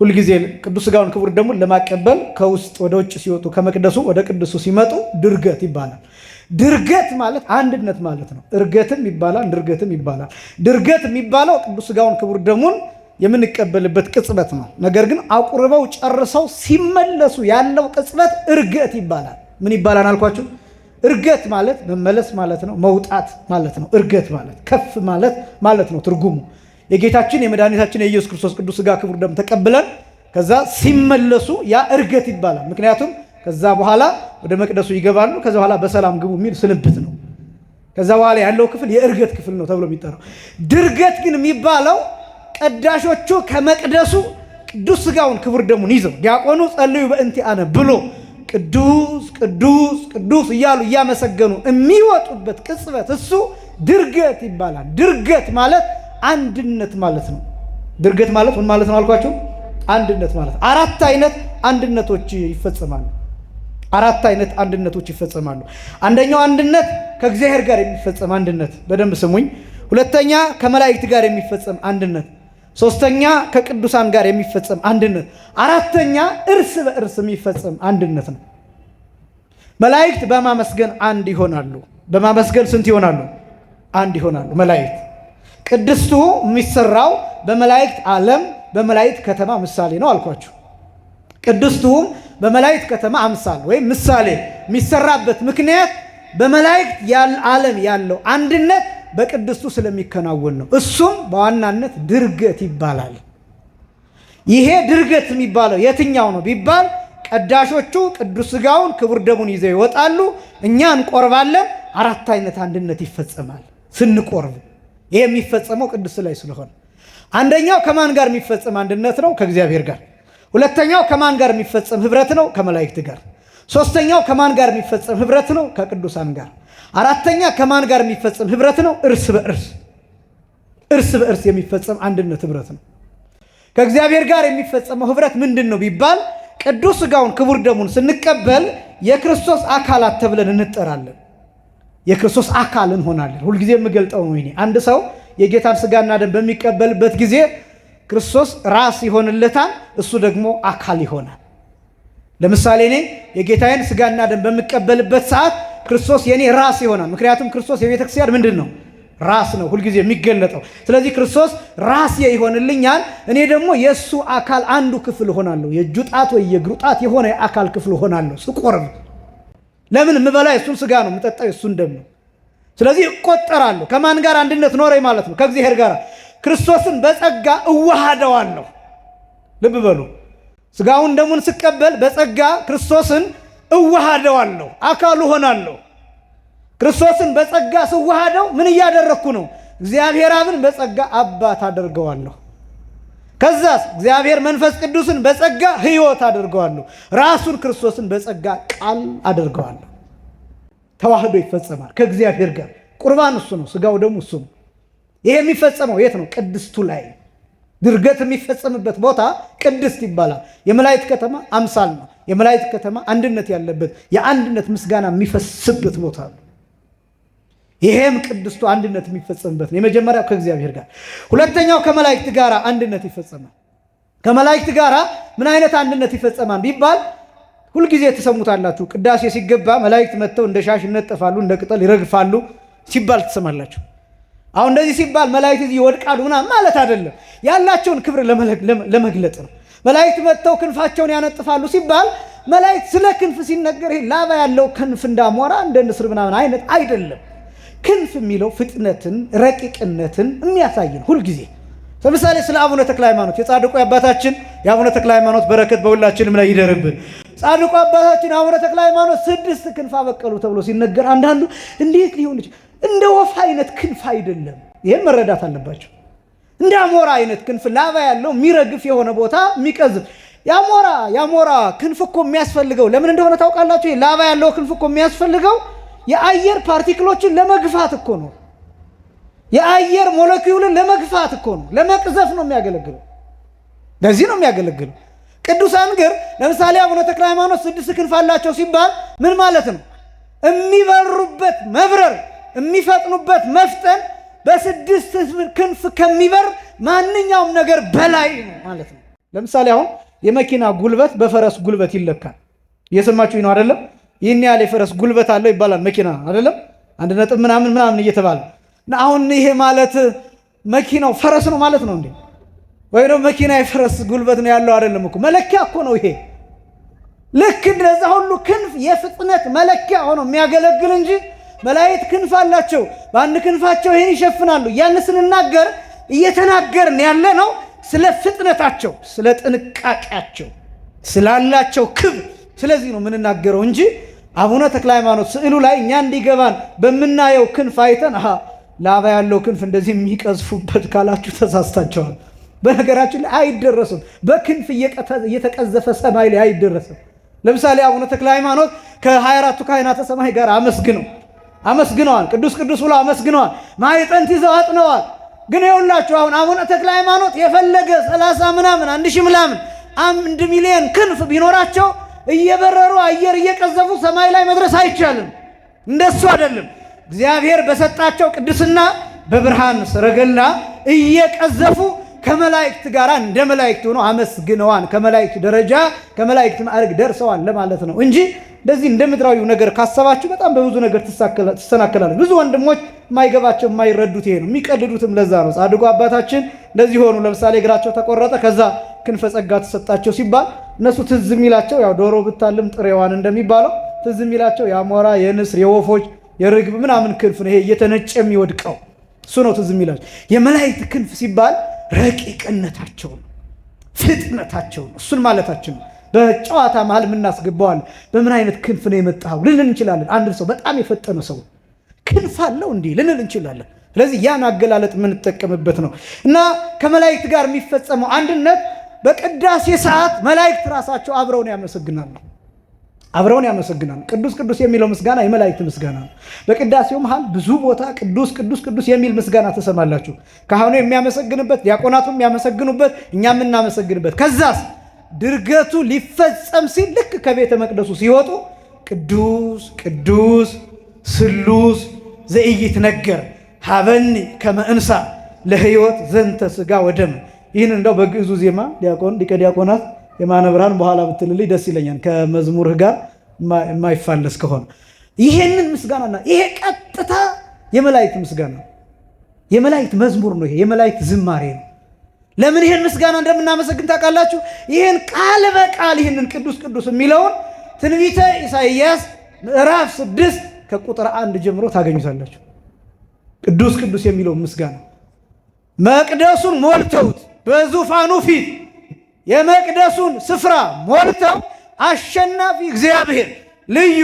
ሁልጊዜ ቅዱስ ሥጋውን ክቡር ደሙን ለማቀበል ከውስጥ ወደ ውጭ ሲወጡ ከመቅደሱ ወደ ቅዱሱ ሲመጡ ድርገት ይባላል። ድርገት ማለት አንድነት ማለት ነው። እርገትም ይባላል፣ ድርገትም ይባላል። ድርገት የሚባለው ቅዱስ ሥጋውን ክቡር ደሙን የምንቀበልበት ቅጽበት ነው። ነገር ግን አቁርበው ጨርሰው ሲመለሱ ያለው ቅጽበት እርገት ይባላል። ምን ይባላል አልኳችሁ? እርገት ማለት መመለስ ማለት ነው፣ መውጣት ማለት ነው። እርገት ማለት ከፍ ማለት ነው ትርጉሙ። የጌታችን የመድኃኒታችን የኢየሱስ ክርስቶስ ቅዱስ ሥጋ ክቡር ደም ተቀብለን ከዛ ሲመለሱ ያ እርገት ይባላል። ምክንያቱም ከዛ በኋላ ወደ መቅደሱ ይገባሉ። ከዛ በኋላ በሰላም ግቡ የሚል ስንብት ነው። ከዛ በኋላ ያለው ክፍል የእርገት ክፍል ነው ተብሎ የሚጠራው። ድርገት ግን የሚባለው ቀዳሾቹ ከመቅደሱ ቅዱስ ሥጋውን ክቡር ደሙን ይዘው ዲያቆኑ ጸልዩ በእንቲአነ ብሎ ቅዱስ ቅዱስ ቅዱስ እያሉ እያመሰገኑ የሚወጡበት ቅጽበት እሱ ድርገት ይባላል። ድርገት ማለት አንድነት ማለት ነው። ድርገት ማለት ምን ማለት ነው አልኳችሁ? አንድነት ማለት። አራት አይነት አንድነቶች ይፈጸማሉ። አራት አይነት አንድነቶች ይፈጸማሉ። አንደኛው አንድነት ከእግዚአብሔር ጋር የሚፈጸም አንድነት፣ በደንብ ስሙኝ። ሁለተኛ ከመላእክት ጋር የሚፈጸም አንድነት፣ ሶስተኛ ከቅዱሳን ጋር የሚፈጸም አንድነት፣ አራተኛ እርስ በእርስ የሚፈጸም አንድነት ነው። መላእክት በማመስገን አንድ ይሆናሉ። በማመስገን ስንት ይሆናሉ? አንድ ይሆናሉ መላእክት። ቅድስቱ የሚሰራው በመላእክት ዓለም በመላእክት ከተማ ምሳሌ ነው አልኳችሁ። ቅድስቱም በመላእክት ከተማ አምሳል ወይም ምሳሌ የሚሰራበት ምክንያት በመላእክት ዓለም ያለው አንድነት በቅድስቱ ስለሚከናወን ነው። እሱም በዋናነት ድርገት ይባላል። ይሄ ድርገት የሚባለው የትኛው ነው ቢባል ቀዳሾቹ ቅዱስ ሥጋውን ክቡር ደሙን ይዘው ይወጣሉ፣ እኛ እንቆርባለን። አራት አይነት አንድነት ይፈጸማል ስንቆርብ። ይሄ የሚፈጸመው ቅድስት ላይ ስለሆነ አንደኛው ከማን ጋር የሚፈጸም አንድነት ነው? ከእግዚአብሔር ጋር። ሁለተኛው ከማን ጋር የሚፈጸም ህብረት ነው? ከመላእክት ጋር። ሶስተኛው ከማን ጋር የሚፈጸም ህብረት ነው? ከቅዱሳን ጋር። አራተኛ ከማን ጋር የሚፈጸም ህብረት ነው? እርስ በእርስ የሚፈጸም አንድነት ህብረት ነው። ከእግዚአብሔር ጋር የሚፈጸመው ህብረት ምንድን ነው ቢባል ቅዱስ ሥጋውን ክቡር ደሙን ስንቀበል የክርስቶስ አካላት ተብለን እንጠራለን። የክርስቶስ አካል እንሆናለን። ሁልጊዜ የምገልጠው ነው ይሄ። አንድ ሰው የጌታን ሥጋና ደም በሚቀበልበት ጊዜ ክርስቶስ ራስ ይሆንለታል፣ እሱ ደግሞ አካል ይሆናል። ለምሳሌ እኔ የጌታዬን ሥጋና ደም በሚቀበልበት ሰዓት ክርስቶስ የኔ ራስ ይሆናል። ምክንያቱም ክርስቶስ የቤተ ክርስቲያን ምንድን ነው? ራስ ነው ሁልጊዜ የሚገለጠው። ስለዚህ ክርስቶስ ራስ ይሆንልኛል፣ እኔ ደግሞ የእሱ አካል አንዱ ክፍል ሆናለሁ። የእጁ ጣት ወይ የእግሩ ጣት የሆነ የአካል ክፍል ሆናለሁ ስቆርብ። ለምን? የምበላ የእሱን ሥጋ ነው፣ የምጠጣው የእሱን ደም ነው። ስለዚህ እቆጠራለሁ። ከማን ጋር አንድነት ኖረኝ ማለት ነው? ከእግዚአብሔር ጋር። ክርስቶስን በጸጋ እዋሃደዋለሁ። ልብ በሉ። ሥጋውን ደሙን ስቀበል በጸጋ ክርስቶስን እዋሃደዋለሁ፣ አካሉ ሆናለሁ። ክርስቶስን በጸጋ ስዋሃደው ምን እያደረግኩ ነው? እግዚአብሔር አብን በጸጋ አባት አደርገዋለሁ። ከዛስ እግዚአብሔር መንፈስ ቅዱስን በጸጋ ሕይወት አደርገዋለሁ። ራሱን ክርስቶስን በጸጋ ቃል አደርገዋለሁ። ተዋህዶ ይፈጸማል ከእግዚአብሔር ጋር። ቁርባን እሱ ነው፣ ሥጋው ደግሞ እሱ ነው። ይሄ የሚፈጸመው የት ነው? ቅድስቱ ላይ። ድርገት የሚፈጸምበት ቦታ ቅድስት ይባላል። የመላእክት ከተማ አምሳል ነው። የመላእክት ከተማ አንድነት ያለበት የአንድነት ምስጋና የሚፈስበት ቦታ ነው። ይሄም ቅድስቱ አንድነት የሚፈጸምበት ነው። የመጀመሪያው ከእግዚአብሔር ጋር፣ ሁለተኛው ከመላእክት ጋር አንድነት ይፈጸማል። ከመላእክት ጋር ምን አይነት አንድነት ይፈጸማል ቢባል ሁልጊዜ ትሰሙታላችሁ። ቅዳሴ ሲገባ መላእክት መጥተው እንደ ሻሽ ይነጠፋሉ፣ እንደ ቅጠል ይረግፋሉ ሲባል ትሰማላችሁ። አሁን እንደዚህ ሲባል መላእክት እዚህ ይወድቃሉ ምናምን ማለት አይደለም። ያላቸውን ክብር ለመግለጽ ነው። መላእክት መጥተው ክንፋቸውን ያነጥፋሉ ሲባል መላእክት ስለ ክንፍ ሲነገር ይሄ ላባ ያለው ክንፍ እንዳሞራ እንደ ንስር ምናምን አይነት አይደለም። ክንፍ የሚለው ፍጥነትን ረቂቅነትን የሚያሳይ ነው ሁልጊዜ። ለምሳሌ ስለ አቡነ ተክለ ሃይማኖት የጻድቁ አባታችን የአቡነ ተክለ ሃይማኖት በረከት በሁላችንም ላይ ይደርብን። ጻድቁ አባታችን አቡነ ተክለ ሃይማኖት 6 ክንፍ አበቀሉ ተብሎ ሲነገር አንዳንዱ እንዴት ሊሆን ይችላል? እንደ ወፍ አይነት ክንፍ አይደለም። ይሄን መረዳት አለባቸው። እንደ አሞራ አይነት ክንፍ ላባ ያለው የሚረግፍ የሆነ ቦታ የሚቀዝፍ ያሞራ ክንፍ እኮ የሚያስፈልገው ለምን እንደሆነ ታውቃላችሁ? ላባ ያለው ክንፍ እኮ የሚያስፈልገው የአየር ፓርቲክሎችን ለመግፋት እኮ ነው። የአየር ሞለኪውልን ለመግፋት እኮ ነው። ለመቅዘፍ ነው የሚያገለግለው። ለዚህ ነው የሚያገለግለው። ቅዱሳን ግን ለምሳሌ አቡነ ተክለ ሃይማኖት 6 ክንፍ አላቸው ሲባል ምን ማለት ነው? የሚበሩበት መብረር፣ የሚፈጥኑበት መፍጠን በ6 ክንፍ ከሚበር ማንኛውም ነገር በላይ ነው ማለት ነው። ለምሳሌ አሁን የመኪና ጉልበት በፈረስ ጉልበት ይለካል። እየሰማችሁኝ ነው አይደለም? ይህን ያህል የፈረስ ጉልበት አለው ይባላል መኪና አይደለም? 1 ነጥብ ምናምን እየተባለ አሁን ይሄ ማለት መኪናው ፈረስ ነው ማለት ነው እንዴ? ወይ ነው መኪና የፈረስ ጉልበት ነው ያለው አይደለም እኮ መለኪያ እኮ ነው ይሄ። ልክ እንደዛ ሁሉ ክንፍ የፍጥነት መለኪያ ሆኖ የሚያገለግል እንጂ መላእክት ክንፍ አላቸው፣ በአንድ ክንፋቸው ይህን ይሸፍናሉ ያን ስንናገር እየተናገርን ያለ ነው ስለ ፍጥነታቸው፣ ስለ ጥንቃቄያቸው፣ ስላላቸው ክብር። ስለዚህ ነው የምንናገረው እንጂ አቡነ ተክለ ሃይማኖት ስዕሉ ላይ እኛ እንዲገባን በምናየው ክንፍ አይተን ላባ ያለው ክንፍ እንደዚህ የሚቀዝፉበት ካላችሁ ተሳስታቸዋል። በነገራችን ላይ አይደረስም። በክንፍ እየተቀዘፈ ሰማይ ላይ አይደረስም። ለምሳሌ አቡነ ተክለ ሃይማኖት ከ24ቱ ካህናተ ሰማይ ጋር አመስግነዋል። ቅዱስ ቅዱስ ብሎ አመስግነዋል። ማዕጠንት ይዘው አጥነዋል። ግን ይኸውላችሁ አሁን አቡነ ተክለ ሃይማኖት የፈለገ 30 ምናምን 1000 ምናምን 1 ሚሊዮን ክንፍ ቢኖራቸው እየበረሩ አየር እየቀዘፉ ሰማይ ላይ መድረስ አይቻልም። እንደሱ አይደለም። እግዚአብሔር በሰጣቸው ቅድስና በብርሃን ሰረገላ እየቀዘፉ ከመላእክት ጋር እንደ መላእክት ሆኖ አመስግነዋል። ከመላእክት ደረጃ ከመላእክት ማዕረግ ደርሰዋል ለማለት ነው እንጂ እንደዚህ እንደ ምድራዊው ነገር ካሰባችሁ በጣም በብዙ ነገር ትሰናከላላችሁ። ብዙ ወንድሞች የማይገባቸው የማይረዱት ይሄ ነው። የሚቀልዱትም ለዛ ነው። ጻድቁ አባታችን እንደዚህ ሆኑ። ለምሳሌ እግራቸው ተቆረጠ፣ ከዛ ክንፈ ጸጋ ተሰጣቸው ሲባል እነሱ ትዝ የሚላቸው ያው ዶሮ ብታልም ጥሬዋን እንደሚባለው ትዝ የሚላቸው የአሞራ፣ የንስር፣ የወፎች፣ የርግብ ምናምን ክንፍ ነው። ይሄ እየተነጨ የሚወድቀው እሱ ነው ትዝ የሚላቸው። የመላእክት ክንፍ ሲባል ረቂቅነታቸው ነው፣ ፍጥነታቸው ነው። እሱን ማለታችን ነው። በጨዋታ መሃል የምናስገባዋል። በምን አይነት ክንፍ ነው የመጣው ልንል እንችላለን። አንድ ሰው በጣም የፈጠነ ሰው ክንፍ አለው እንዲህ ልንል እንችላለን። ስለዚህ ያን አገላለጥ የምንጠቀምበት ነው እና ከመላእክት ጋር የሚፈጸመው አንድነት በቅዳሴ ሰዓት መላእክት ራሳቸው አብረውን ያመሰግናሉ። ቅዱስ ቅዱስ የሚለው ምስጋና የመላእክት ምስጋና ነው። በቅዳሴው መሃል ብዙ ቦታ ቅዱስ ቅዱስ ቅዱስ የሚል ምስጋና ተሰማላችሁ። ካህኑ የሚያመሰግንበት፣ ዲያቆናቱ የሚያመሰግኑበት፣ እኛ የምናመሰግንበት። ከዛስ ድርገቱ ሊፈጸም ሲል ልክ ከቤተ መቅደሱ ሲወጡ ቅዱስ ቅዱስ ስሉስ ዘኢይትነገር ሀበኒ ከመ እንሣ ለሕይወት ዘንተ ሥጋ ወደም። ይህን እንደው በግዕዙ ዜማ ሊቀ ዲያቆናት የማነ ብርሃን በኋላ ብትልልኝ ደስ ይለኛል፣ ከመዝሙርህ ጋር የማይፋለስ ከሆነ። ይሄንን ምስጋናና ይሄ ቀጥታ የመላእክት ምስጋና ነው፣ የመላእክት መዝሙር ነው፣ ይሄ የመላእክት ዝማሬ ነው። ለምን ይሄን ምስጋና እንደምናመሰግን ታውቃላችሁ? ይሄን ቃል በቃል ይሄንን ቅዱስ ቅዱስ የሚለውን ትንቢተ ኢሳይያስ ምዕራፍ 6 ከቁጥር 1 ጀምሮ ታገኙታላችሁ። ቅዱስ ቅዱስ የሚለው ምስጋና መቅደሱን ሞልተውት በዙፋኑ ፊት የመቅደሱን ስፍራ ሞልተው አሸናፊ እግዚአብሔር ልዩ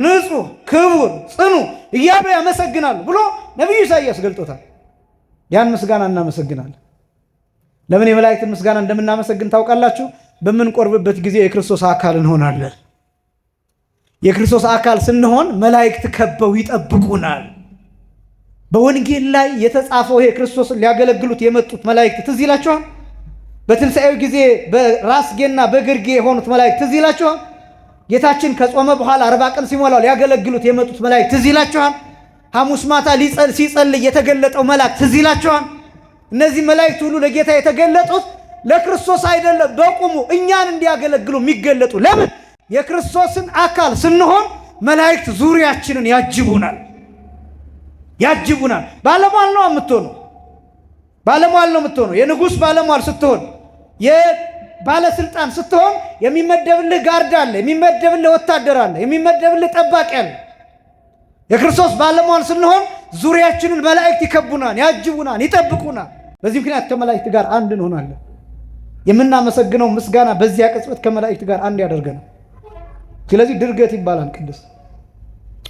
ንጹሕ ክቡር ጽኑ እያሉ ያመሰግናሉ ብሎ ነቢዩ ኢሳይያስ ገልጦታል። ያን ምስጋና እናመሰግናለን። ለምን የመላእክትን ምስጋና እንደምናመሰግን ታውቃላችሁ? በምንቆርብበት ጊዜ የክርስቶስ አካል እንሆናለን። የክርስቶስ አካል ስንሆን መላእክት ከበው ይጠብቁናል። በወንጌል ላይ የተጻፈው ይሄ ክርስቶስን ሊያገለግሉት የመጡት መላእክት ትዝ ይላችኋል? በትንሣኤው ጊዜ በራስጌና በግርጌ የሆኑት መላእክት ትዝ ይላችኋል? ጌታችን ከጾመ በኋላ 40 ቀን ሲሞላው ሊያገለግሉት የመጡት መላእክት ትዝ ይላችኋል? ሐሙስ ማታ ሲጸልይ የተገለጠው መልአክ ትዝ ይላችኋል? እነዚህ መላእክት ሁሉ ለጌታ የተገለጡት ለክርስቶስ አይደለም፣ በቁሙ እኛን እንዲያገለግሉ የሚገለጡ። ለምን? የክርስቶስን አካል ስንሆን መላእክት ዙሪያችንን ያጅቡናል። ባለሟል ነው የምትሆነው። የንጉሥ ባለሟል ስትሆን፣ የባለስልጣን ስትሆን የሚመደብልህ ጋርድ አለ፣ የሚመደብልህ ወታደር አለ፣ የሚመደብልህ ጠባቂ አለ። የክርስቶስ ባለሟል ስንሆን ዙሪያችንን መላእክት ይከቡናል፣ ያጅቡናል፣ ይጠብቁናል። በዚህ ምክንያት ከመላእክት ጋር አንድ እንሆናለን። የምናመሰግነው ምስጋና በዚያ ቅጽበት ከመላእክት ጋር አንድ ያደርገናል። ስለዚህ ድርገት ይባላል ቅዱስ።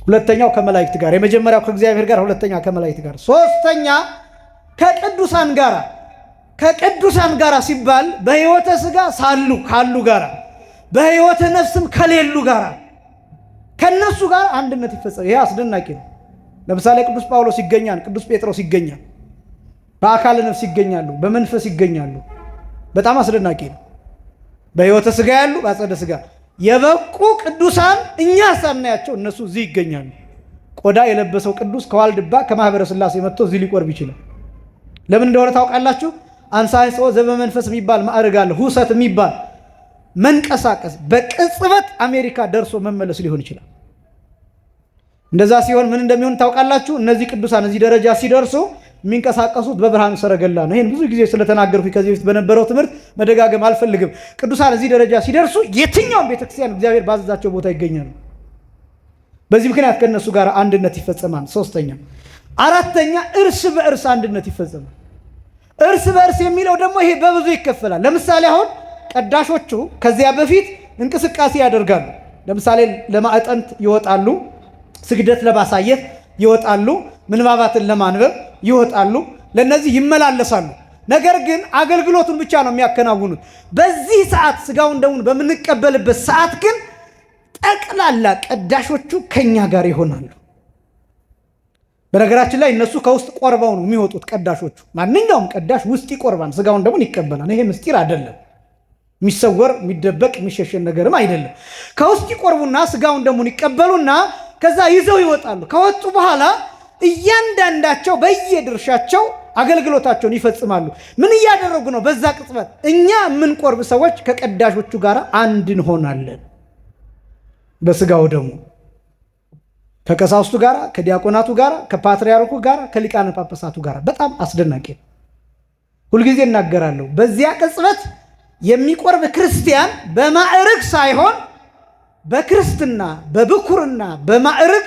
ሁለተኛው ከመላእክት ጋር፣ የመጀመሪያው ከእግዚአብሔር ጋር፣ ሁለተኛ ከመላእክት ጋር፣ ሶስተኛ ከቅዱሳን ጋር ሲባል በሕይወተ ሥጋ ካሉ ጋር፣ በሕይወተ ነፍስም ከሌሉ ጋር ከነሱ ጋር አንድነት ይፈጸም። ይሄ አስደናቂ ነው። ለምሳሌ ቅዱስ ጳውሎስ ይገኛል፣ ቅዱስ ጴጥሮስ ይገኛል፣ በአካለ ነፍስ ይገኛሉ፣ በመንፈስ ይገኛሉ። በጣም አስደናቂ ነው። በሕይወተ ሥጋ ያሉ፣ በአጸደ ሥጋ የበቁ ቅዱሳን እኛ ሳናያቸው እነሱ እዚህ ይገኛሉ። ቆዳ የለበሰው ቅዱስ ከዋልድባ ከማኅበረ ሥላሴ መጥቶ እዚህ ሊቆርብ ይችላል። ለምን እንደሆነ ታውቃላችሁ? አንሳይ ሰው ዘበመንፈስ የሚባል ማዕረግ አለ። ሁሰት የሚባል መንቀሳቀስ፣ በቅጽበት አሜሪካ ደርሶ መመለስ ሊሆን ይችላል። እንደዛ ሲሆን ምን እንደሚሆን ታውቃላችሁ? እነዚህ ቅዱሳን እዚህ ደረጃ ሲደርሱ የሚንቀሳቀሱት በብርሃን ሰረገላ ነው። ይህን ብዙ ጊዜ ስለተናገርኩ ከዚህ በፊት በነበረው ትምህርት መደጋገም አልፈልግም። ቅዱሳን እዚህ ደረጃ ሲደርሱ የትኛውም ቤተክርስቲያን እግዚአብሔር ባዘዛቸው ቦታ ይገኛሉ። በዚህ ምክንያት ከነሱ ጋር አንድነት ይፈጸማል። ሶስተኛ፣ አራተኛ እርስ በእርስ አንድነት ይፈጸማል። እርስ በእርስ የሚለው ደግሞ ይሄ በብዙ ይከፈላል። ለምሳሌ አሁን ቀዳሾቹ ከዚያ በፊት እንቅስቃሴ ያደርጋሉ። ለምሳሌ ለማዕጠንት ይወጣሉ፣ ስግደት ለማሳየት ይወጣሉ፣ ምንባባትን ለማንበብ ይወጣሉ፣ ለነዚህ ይመላለሳሉ። ነገር ግን አገልግሎቱን ብቻ ነው የሚያከናውኑት። በዚህ ሰዓት ስጋውን ደሙን በምንቀበልበት ሰዓት ግን ጠቅላላ ቀዳሾቹ ከኛ ጋር ይሆናሉ። በነገራችን ላይ እነሱ ከውስጥ ቆርበው ነው የሚወጡት ቀዳሾቹ። ማንኛውም ቀዳሽ ውስጥ ይቆርባል፣ ስጋውን ደሙን ይቀበላል። ይሄ ምስጢር አይደለም፣ የሚሰወር የሚደበቅ የሚሸሸን ነገርም አይደለም። ከውስጥ ይቆርቡና ስጋውን ደሙን ይቀበሉና ከዛ ይዘው ይወጣሉ። ከወጡ በኋላ እያንዳንዳቸው በየድርሻቸው አገልግሎታቸውን ይፈጽማሉ። ምን እያደረጉ ነው? በዛ ቅጽበት እኛ የምንቆርብ ሰዎች ከቀዳሾቹ ጋር አንድ እንሆናለን። በስጋው ደሙ ከቀሳውስቱ ጋር፣ ከዲያቆናቱ ጋር፣ ከፓትርያርኩ ጋር፣ ከሊቃነ ጳጳሳቱ ጋር። በጣም አስደናቂ ነው። ሁልጊዜ እናገራለሁ። በዚያ ቅጽበት የሚቆርብ ክርስቲያን በማዕረግ ሳይሆን በክርስትና በብኩርና በማዕረግ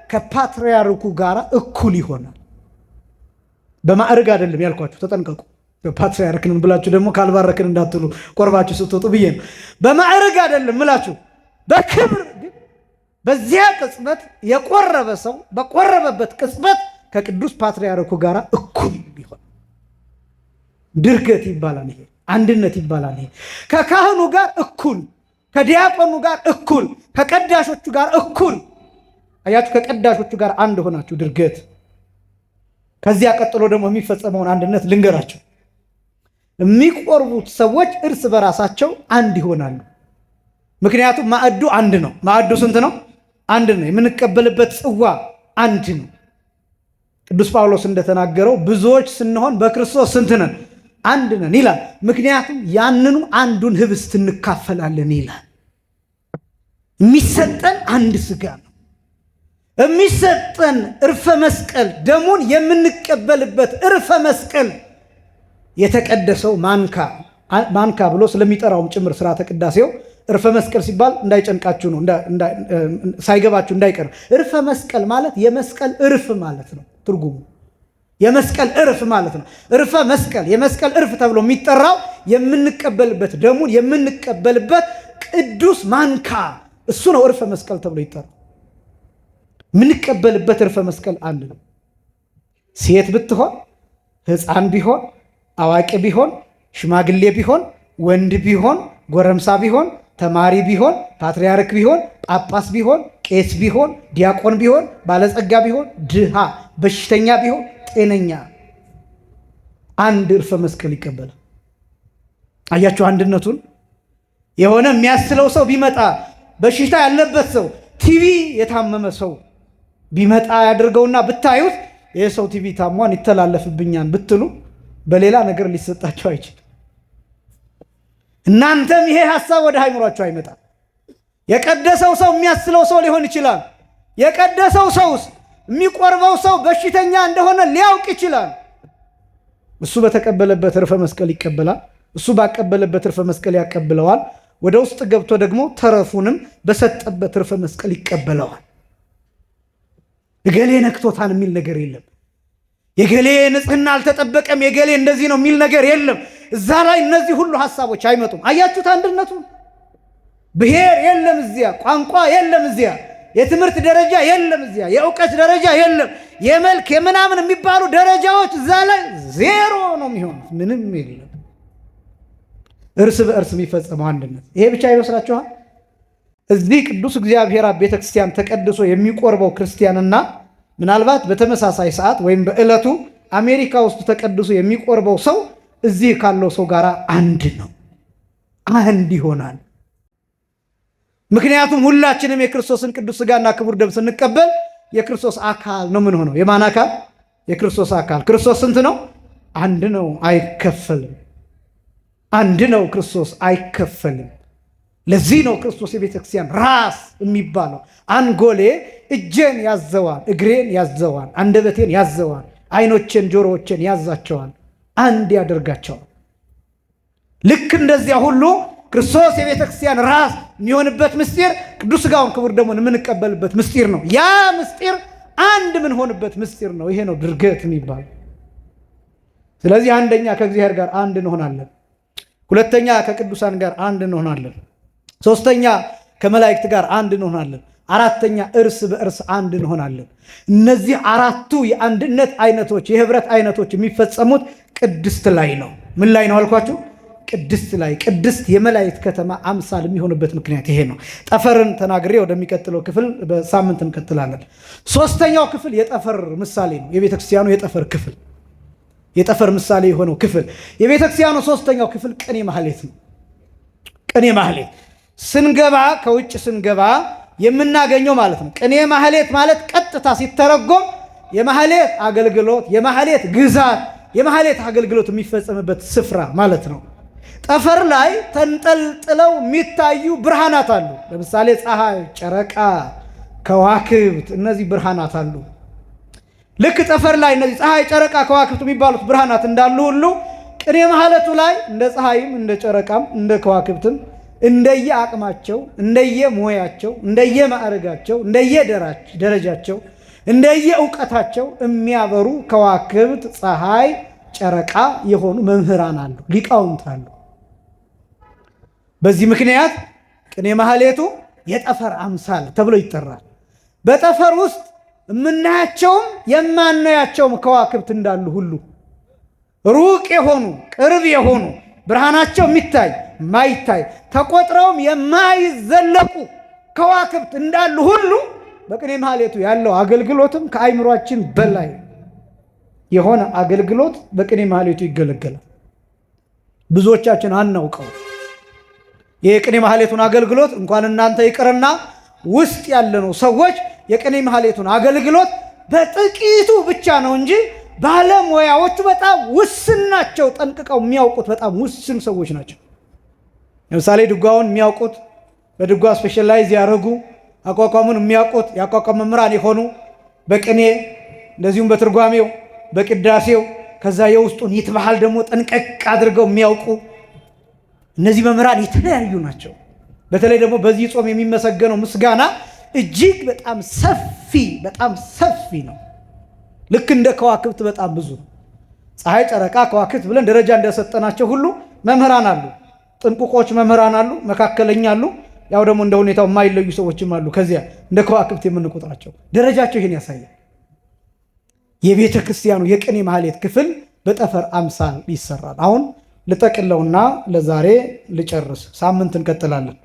ከፓትርያርኩ ጋር እኩል ይሆናል። በማዕረግ አይደለም ያልኳችሁ፣ ተጠንቀቁ። ፓትርያርክንን ብላችሁ ደግሞ ካልባረክን እንዳትሉ ቆርባችሁ ስትወጡ ብዬ ነው። በማዕረግ አይደለም ምላችሁ፣ በክብር ግን በዚያ ቅጽበት የቆረበ ሰው በቆረበበት ቅጽበት ከቅዱስ ፓትርያርኩ ጋር እኩል ይሆናል። ድርገት ይባላል ይሄ፣ አንድነት ይባላል ይሄ። ከካህኑ ጋር እኩል፣ ከዲያቆኑ ጋር እኩል፣ ከቀዳሾቹ ጋር እኩል። አያችሁ፣ ከቀዳሾቹ ጋር አንድ ሆናችሁ ድርገት። ከዚያ ቀጥሎ ደግሞ የሚፈጸመውን አንድነት ልንገራቸው። የሚቆርቡት ሰዎች እርስ በራሳቸው አንድ ይሆናሉ። ምክንያቱም ማዕዱ አንድ ነው። ማዕዱ ስንት ነው? አንድ ነው። የምንቀበልበት ጽዋ አንድ ነው። ቅዱስ ጳውሎስ እንደተናገረው ብዙዎች ስንሆን በክርስቶስ ስንት ነን? አንድ ነን ይላል። ምክንያቱም ያንኑ አንዱን ህብስት እንካፈላለን ይላል። የሚሰጠን አንድ ስጋ ነው። የሚሰጠን እርፈ መስቀል ደሙን የምንቀበልበት እርፈ መስቀል የተቀደሰው ማንካ ብሎ ስለሚጠራውም ጭምር ስርዓተ ቅዳሴው እርፈ መስቀል ሲባል እንዳይጨንቃችሁ ነው፣ ሳይገባችሁ እንዳይቀር። እርፈ መስቀል ማለት የመስቀል እርፍ ማለት ነው። ትርጉሙ የመስቀል እርፍ ማለት ነው። እርፈ መስቀል የመስቀል እርፍ ተብሎ የሚጠራው የምንቀበልበት ደሙን የምንቀበልበት ቅዱስ ማንካ፣ እሱ ነው እርፈ መስቀል ተብሎ ይጠራል። የምንቀበልበት እርፈ መስቀል አንድ ነው። ሴት ብትሆን፣ ሕፃን ቢሆን፣ አዋቂ ቢሆን፣ ሽማግሌ ቢሆን፣ ወንድ ቢሆን፣ ጎረምሳ ቢሆን፣ ተማሪ ቢሆን፣ ፓትርያርክ ቢሆን፣ ጳጳስ ቢሆን፣ ቄስ ቢሆን፣ ዲያቆን ቢሆን፣ ባለጸጋ ቢሆን፣ ድሃ፣ በሽተኛ ቢሆን፣ ጤነኛ አንድ እርፈ መስቀል ይቀበላል። አያችሁ አንድነቱን። የሆነ የሚያስለው ሰው ቢመጣ፣ በሽታ ያለበት ሰው፣ ቲቪ የታመመ ሰው ቢመጣ ያደርገውና ብታዩት ይህ ሰው ቲቪ ታሟን ይተላለፍብኛል ብትሉ በሌላ ነገር ሊሰጣቸው አይችልም። እናንተም ይሄ ሐሳብ ወደ አይምሯቸው አይመጣም። የቀደሰው ሰው የሚያስለው ሰው ሊሆን ይችላል። የቀደሰው ሰውስ የሚቆርበው ሰው በሽተኛ እንደሆነ ሊያውቅ ይችላል። እሱ በተቀበለበት እርፈ መስቀል ይቀበላል። እሱ ባቀበለበት እርፈ መስቀል ያቀብለዋል። ወደ ውስጥ ገብቶ ደግሞ ተረፉንም በሰጠበት እርፈ መስቀል ይቀበለዋል። የገሌ ነክቶታን የሚል ነገር የለም። የገሌ ንጽህና አልተጠበቀም፣ የገሌ እንደዚህ ነው የሚል ነገር የለም። እዛ ላይ እነዚህ ሁሉ ሐሳቦች አይመጡም። አያችሁት አንድነቱ። ብሔር የለም እዚያ፣ ቋንቋ የለም እዚያ፣ የትምህርት ደረጃ የለም እዚያ፣ የእውቀት ደረጃ የለም፣ የመልክ የምናምን የሚባሉ ደረጃዎች እዛ ላይ ዜሮ ነው የሚሆኑት። ምንም የለም። እርስ በእርስ የሚፈጸመው አንድነት። ይሄ ብቻ ይመስላችኋል? እዚህ ቅዱስ እግዚአብሔር ቤተክርስቲያን ተቀድሶ የሚቆርበው ክርስቲያንና ምናልባት በተመሳሳይ ሰዓት ወይም በዕለቱ አሜሪካ ውስጥ ተቀድሶ የሚቆርበው ሰው እዚህ ካለው ሰው ጋር አንድ ነው፣ አንድ ይሆናል። ምክንያቱም ሁላችንም የክርስቶስን ቅዱስ ሥጋና ክቡር ደም ስንቀበል የክርስቶስ አካል ነው። ምን ሆነው? የማን አካል? የክርስቶስ አካል። ክርስቶስ ስንት ነው? አንድ ነው፣ አይከፈልም። አንድ ነው ክርስቶስ፣ አይከፈልም። ለዚህ ነው ክርስቶስ የቤተክርስቲያን ራስ የሚባለው። አንጎሌ እጄን ያዘዋል፣ እግሬን ያዘዋል፣ አንደበቴን ያዘዋል፣ ዓይኖችን ጆሮዎችን ያዛቸዋል፣ አንድ ያደርጋቸዋል። ልክ እንደዚያ ሁሉ ክርስቶስ የቤተ ክርስቲያን ራስ የሚሆንበት ምስጢር ቅዱስ ሥጋውን ክቡር ደሙን የምንቀበልበት ምስጢር ነው። ያ ምስጢር አንድ የምንሆንበት ምስጢር ነው። ይሄ ነው ድርገት የሚባል። ስለዚህ አንደኛ ከእግዚአብሔር ጋር አንድ እንሆናለን። ሁለተኛ ከቅዱሳን ጋር አንድ እንሆናለን። ሶስተኛ ከመላእክት ጋር አንድ እንሆናለን። አራተኛ እርስ በእርስ አንድ እንሆናለን። እነዚህ አራቱ የአንድነት አይነቶች የህብረት አይነቶች የሚፈጸሙት ቅድስት ላይ ነው። ምን ላይ ነው አልኳችሁ? ቅድስት ላይ። ቅድስት የመላእክት ከተማ አምሳል የሚሆንበት ምክንያት ይሄ ነው። ጠፈርን ተናግሬ ወደሚቀጥለው ክፍል በሳምንት እንቀጥላለን። ሶስተኛው ክፍል የጠፈር ምሳሌ ነው። የቤተክርስቲያኑ የጠፈር ክፍል፣ የጠፈር ምሳሌ የሆነው ክፍል የቤተክርስቲያኑ ሶስተኛው ክፍል ቅኔ ማህሌት ነው። ቅኔ ማህሌት ስንገባ ከውጭ ስንገባ የምናገኘው ማለት ነው። ቅኔ ማህሌት ማለት ቀጥታ ሲተረጎም የማህሌት አገልግሎት፣ የማህሌት ግዛት፣ የማህሌት አገልግሎት የሚፈጸምበት ስፍራ ማለት ነው። ጠፈር ላይ ተንጠልጥለው የሚታዩ ብርሃናት አሉ። ለምሳሌ ፀሐይ፣ ጨረቃ፣ ከዋክብት፣ እነዚህ ብርሃናት አሉ። ልክ ጠፈር ላይ እነዚህ ፀሐይ፣ ጨረቃ፣ ከዋክብት የሚባሉት ብርሃናት እንዳሉ ሁሉ ቅኔ ማህሌቱ ላይ እንደ ፀሐይም እንደ ጨረቃም እንደ ከዋክብትም እንደየ አቅማቸው፣ እንደየ ሙያቸው፣ እንደየ ማዕረጋቸው፣ እንደየ ደረጃቸው፣ እንደየ ዕውቀታቸው የሚያበሩ ከዋክብት፣ ፀሐይ፣ ጨረቃ የሆኑ መምህራን አሉ፣ ሊቃውንት አሉ። በዚህ ምክንያት ቅኔ ማህሌቱ የጠፈር አምሳል ተብሎ ይጠራል። በጠፈር ውስጥ የምናያቸውም የማናያቸውም ከዋክብት እንዳሉ ሁሉ ሩቅ የሆኑ ቅርብ የሆኑ ብርሃናቸው የሚታይ ማይታይ ተቆጥረውም የማይዘለቁ ከዋክብት እንዳሉ ሁሉ በቅኔ ማህሌቱ ያለው አገልግሎትም ከአይምሯችን በላይ የሆነ አገልግሎት በቅኔ ማህሌቱ ይገለገላል። ብዙዎቻችን አናውቀው። የቅኔ ማህሌቱን አገልግሎት እንኳን እናንተ ይቅርና ውስጥ ያለነው ሰዎች የቅኔ ማህሌቱን አገልግሎት በጥቂቱ ብቻ ነው እንጂ ባለሙያዎቹ በጣም ውስን ናቸው። ጠንቅቀው የሚያውቁት በጣም ውስን ሰዎች ናቸው። ለምሳሌ ድጓውን የሚያውቁት በድጓ ስፔሻላይዝ ያደረጉ አቋቋሙን የሚያውቁት የአቋቋም መምህራን የሆኑ በቅኔ እንደዚሁም በትርጓሜው በቅዳሴው ከዛ የውስጡን ይትባህል ደግሞ ጠንቀቅ አድርገው የሚያውቁ እነዚህ መምህራን የተለያዩ ናቸው። በተለይ ደግሞ በዚህ ጾም የሚመሰገነው ምስጋና እጅግ በጣም ሰፊ ነው። ልክ እንደ ከዋክብት በጣም ብዙ ነው። ፀሐይ፣ ጨረቃ፣ ከዋክብት ብለን ደረጃ እንደሰጠናቸው ሁሉ መምህራን አሉ። ጥንቁቆች መምህራን አሉ፣ መካከለኛ አሉ፣ ያው ደግሞ እንደ ሁኔታው የማይለዩ ሰዎችም አሉ። ከዚያ እንደ ከዋክብት የምንቆጥራቸው ደረጃቸው ይሄን ያሳያል። የቤተ ክርስቲያኑ የቅኔ ማህሌት ክፍል በጠፈር አምሳል ይሰራል። አሁን ልጠቅለውና ለዛሬ ልጨርስ፣ ሳምንት እንቀጥላለን።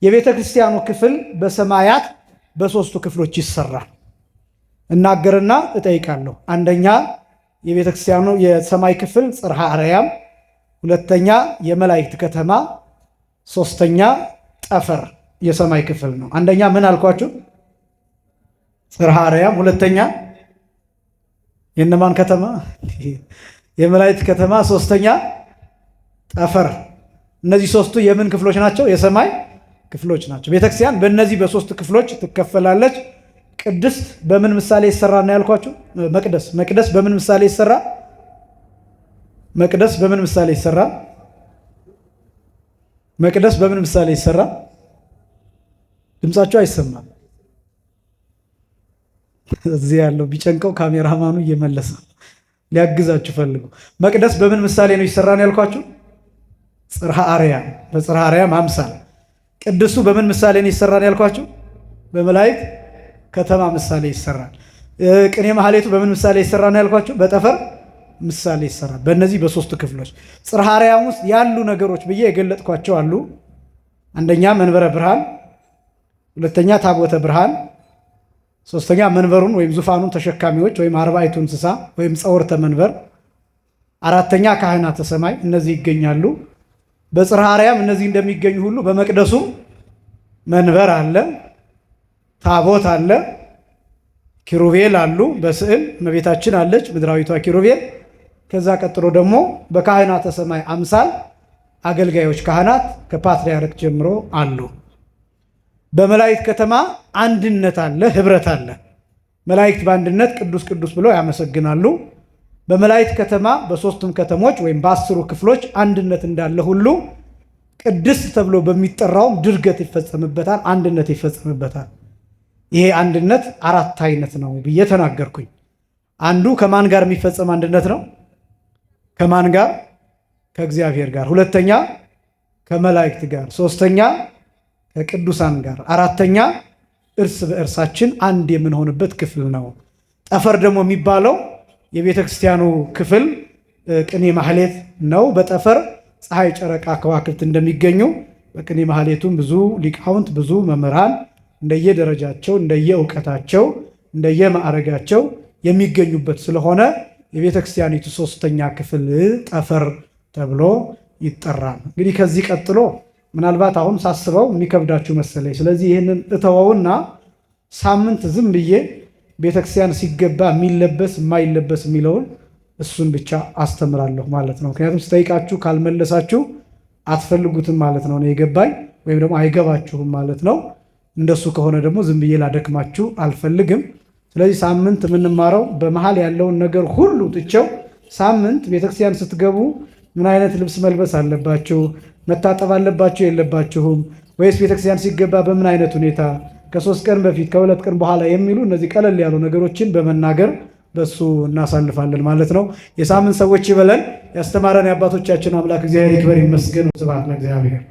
የቤተ ክርስቲያኑ ክፍል በሰማያት በሶስቱ ክፍሎች ይሰራል። እናገርና እጠይቃለሁ። አንደኛ የቤተ ክርስቲያኑ የሰማይ ክፍል ጽርሐ አርያም፣ ሁለተኛ የመላእክት ከተማ፣ ሶስተኛ ጠፈር የሰማይ ክፍል ነው። አንደኛ ምን አልኳችሁ? ጽርሐ አርያም። ሁለተኛ የእነማን ከተማ? የመላእክት ከተማ። ሶስተኛ ጠፈር። እነዚህ ሶስቱ የምን ክፍሎች ናቸው? የሰማይ ክፍሎች ናቸው። ቤተክርስቲያን በእነዚህ በሶስት ክፍሎች ትከፈላለች። ቅድስት በምን ምሳሌ ይሰራ ነው ያልኳችሁ? መቅደስ በምን ምሳሌ ይሰራ? መቅደስ በምን ምሳሌ ይሰራ? መቅደስ በምን ምሳሌ ይሰራ? ድምጻችሁ አይሰማም። እዚህ ያለው ቢጨንቀው ካሜራማኑ እየመለሰ ሊያግዛችሁ ፈልጉ። መቅደስ በምን ምሳሌ ነው ይሰራ ነው ያልኳችሁ? ጽርሐ አርያም፣ በጽርሐ አርያም አምሳል። ቅድሱ በምን ምሳሌ ነው ይሰራ ነው ያልኳችሁ? በመላእክት ከተማ ምሳሌ ይሰራል። ቅኔ ማህሌቱ በምን ምሳሌ ይሰራ ነው ያልኳችሁ? በጠፈር ምሳሌ ይሰራል። በእነዚህ በሶስቱ ክፍሎች ጽርሐ አርያም ውስጥ ያሉ ነገሮች ብዬ የገለጥኳቸው አሉ። አንደኛ መንበረ ብርሃን፣ ሁለተኛ ታቦተ ብርሃን፣ ሶስተኛ መንበሩን ወይም ዙፋኑን ተሸካሚዎች ወይም አርባዕቱ እንስሳ ወይም ጸወርተ መንበር፣ አራተኛ ካህናተ ሰማይ። እነዚህ ይገኛሉ። በጽርሐ አርያም እነዚህ እንደሚገኙ ሁሉ በመቅደሱ መንበር አለ፣ ታቦት አለ፣ ኪሩቤል አሉ። በስዕል እመቤታችን አለች፣ ምድራዊቷ ኪሩቤል። ከዛ ቀጥሎ ደግሞ በካህናተ ሰማይ አምሳል አገልጋዮች ካህናት ከፓትርያርክ ጀምሮ አሉ። በመላእክት ከተማ አንድነት አለ፣ ህብረት አለ። መላእክት በአንድነት ቅዱስ ቅዱስ ብለው ያመሰግናሉ። በመላእክት ከተማ በሶስቱም ከተሞች ወይም በ10 ክፍሎች አንድነት እንዳለ ሁሉ ቅድስት ተብሎ በሚጠራውም ድርገት ይፈጸምበታል፣ አንድነት ይፈጸምበታል። ይሄ አንድነት 4 አይነት ነው ብዬ ተናገርኩኝ። አንዱ ከማን ጋር የሚፈጸም አንድነት ነው? ከማን ጋር? ከእግዚአብሔር ጋር። ሁለተኛ ከመላእክት ጋር። ሶስተኛ ከቅዱሳን ጋር። አራተኛ እርስ በእርሳችን አንድ የምንሆንበት ክፍል ነው። ጠፈር ደግሞ የሚባለው የቤተ ክርስቲያኑ ክፍል ቅኔ ማህሌት ነው። በጠፈር ፀሐይ፣ ጨረቃ፣ ከዋክብት እንደሚገኙ በቅኔ ማህሌቱም ብዙ ሊቃውንት ብዙ መምህራን እንደየደረጃቸው እንደየእውቀታቸው እንደየማዕረጋቸው የሚገኙበት ስለሆነ የቤተ ክርስቲያኒቱ 3ኛ ክፍል ጠፈር ተብሎ ይጠራል። እንግዲህ ከዚህ ቀጥሎ ምናልባት አሁን ሳስበው የሚከብዳችሁ መሰለኝ። ስለዚህ ይህንን እተወውና ሳምንት ዝም ብዬ ቤተክርስቲያን ሲገባ የሚለበስ የማይለበስ የሚለውን እሱን ብቻ አስተምራለሁ ማለት ነው። ምክንያቱም ስጠይቃችሁ ካልመለሳችሁ አትፈልጉትም ማለት ነው የገባኝ፣ ወይም ደግሞ አይገባችሁም ማለት ነው። እንደሱ ከሆነ ደግሞ ዝም ብዬ ላደክማችሁ አልፈልግም። ስለዚህ ሳምንት የምንማረው በመሃል ያለውን ነገር ሁሉ ትቼው ሳምንት ቤተክርስቲያን ስትገቡ ምን አይነት ልብስ መልበስ አለባችሁ፣ መታጠብ አለባችሁ የለባችሁም፣ ወይስ ቤተክርስቲያን ሲገባ በምን አይነት ሁኔታ፣ ከ3 ቀን በፊት ከ2 ቀን በኋላ የሚሉ እነዚህ ቀለል ያሉ ነገሮችን በመናገር በሱ እናሳልፋለን ማለት ነው። የሳምንት ሰዎች ይበለን። ያስተማረን የአባቶቻችን አምላክ እግዚአብሔር ይክበር ይመስገን። ስብሐት ለእግዚአብሔር።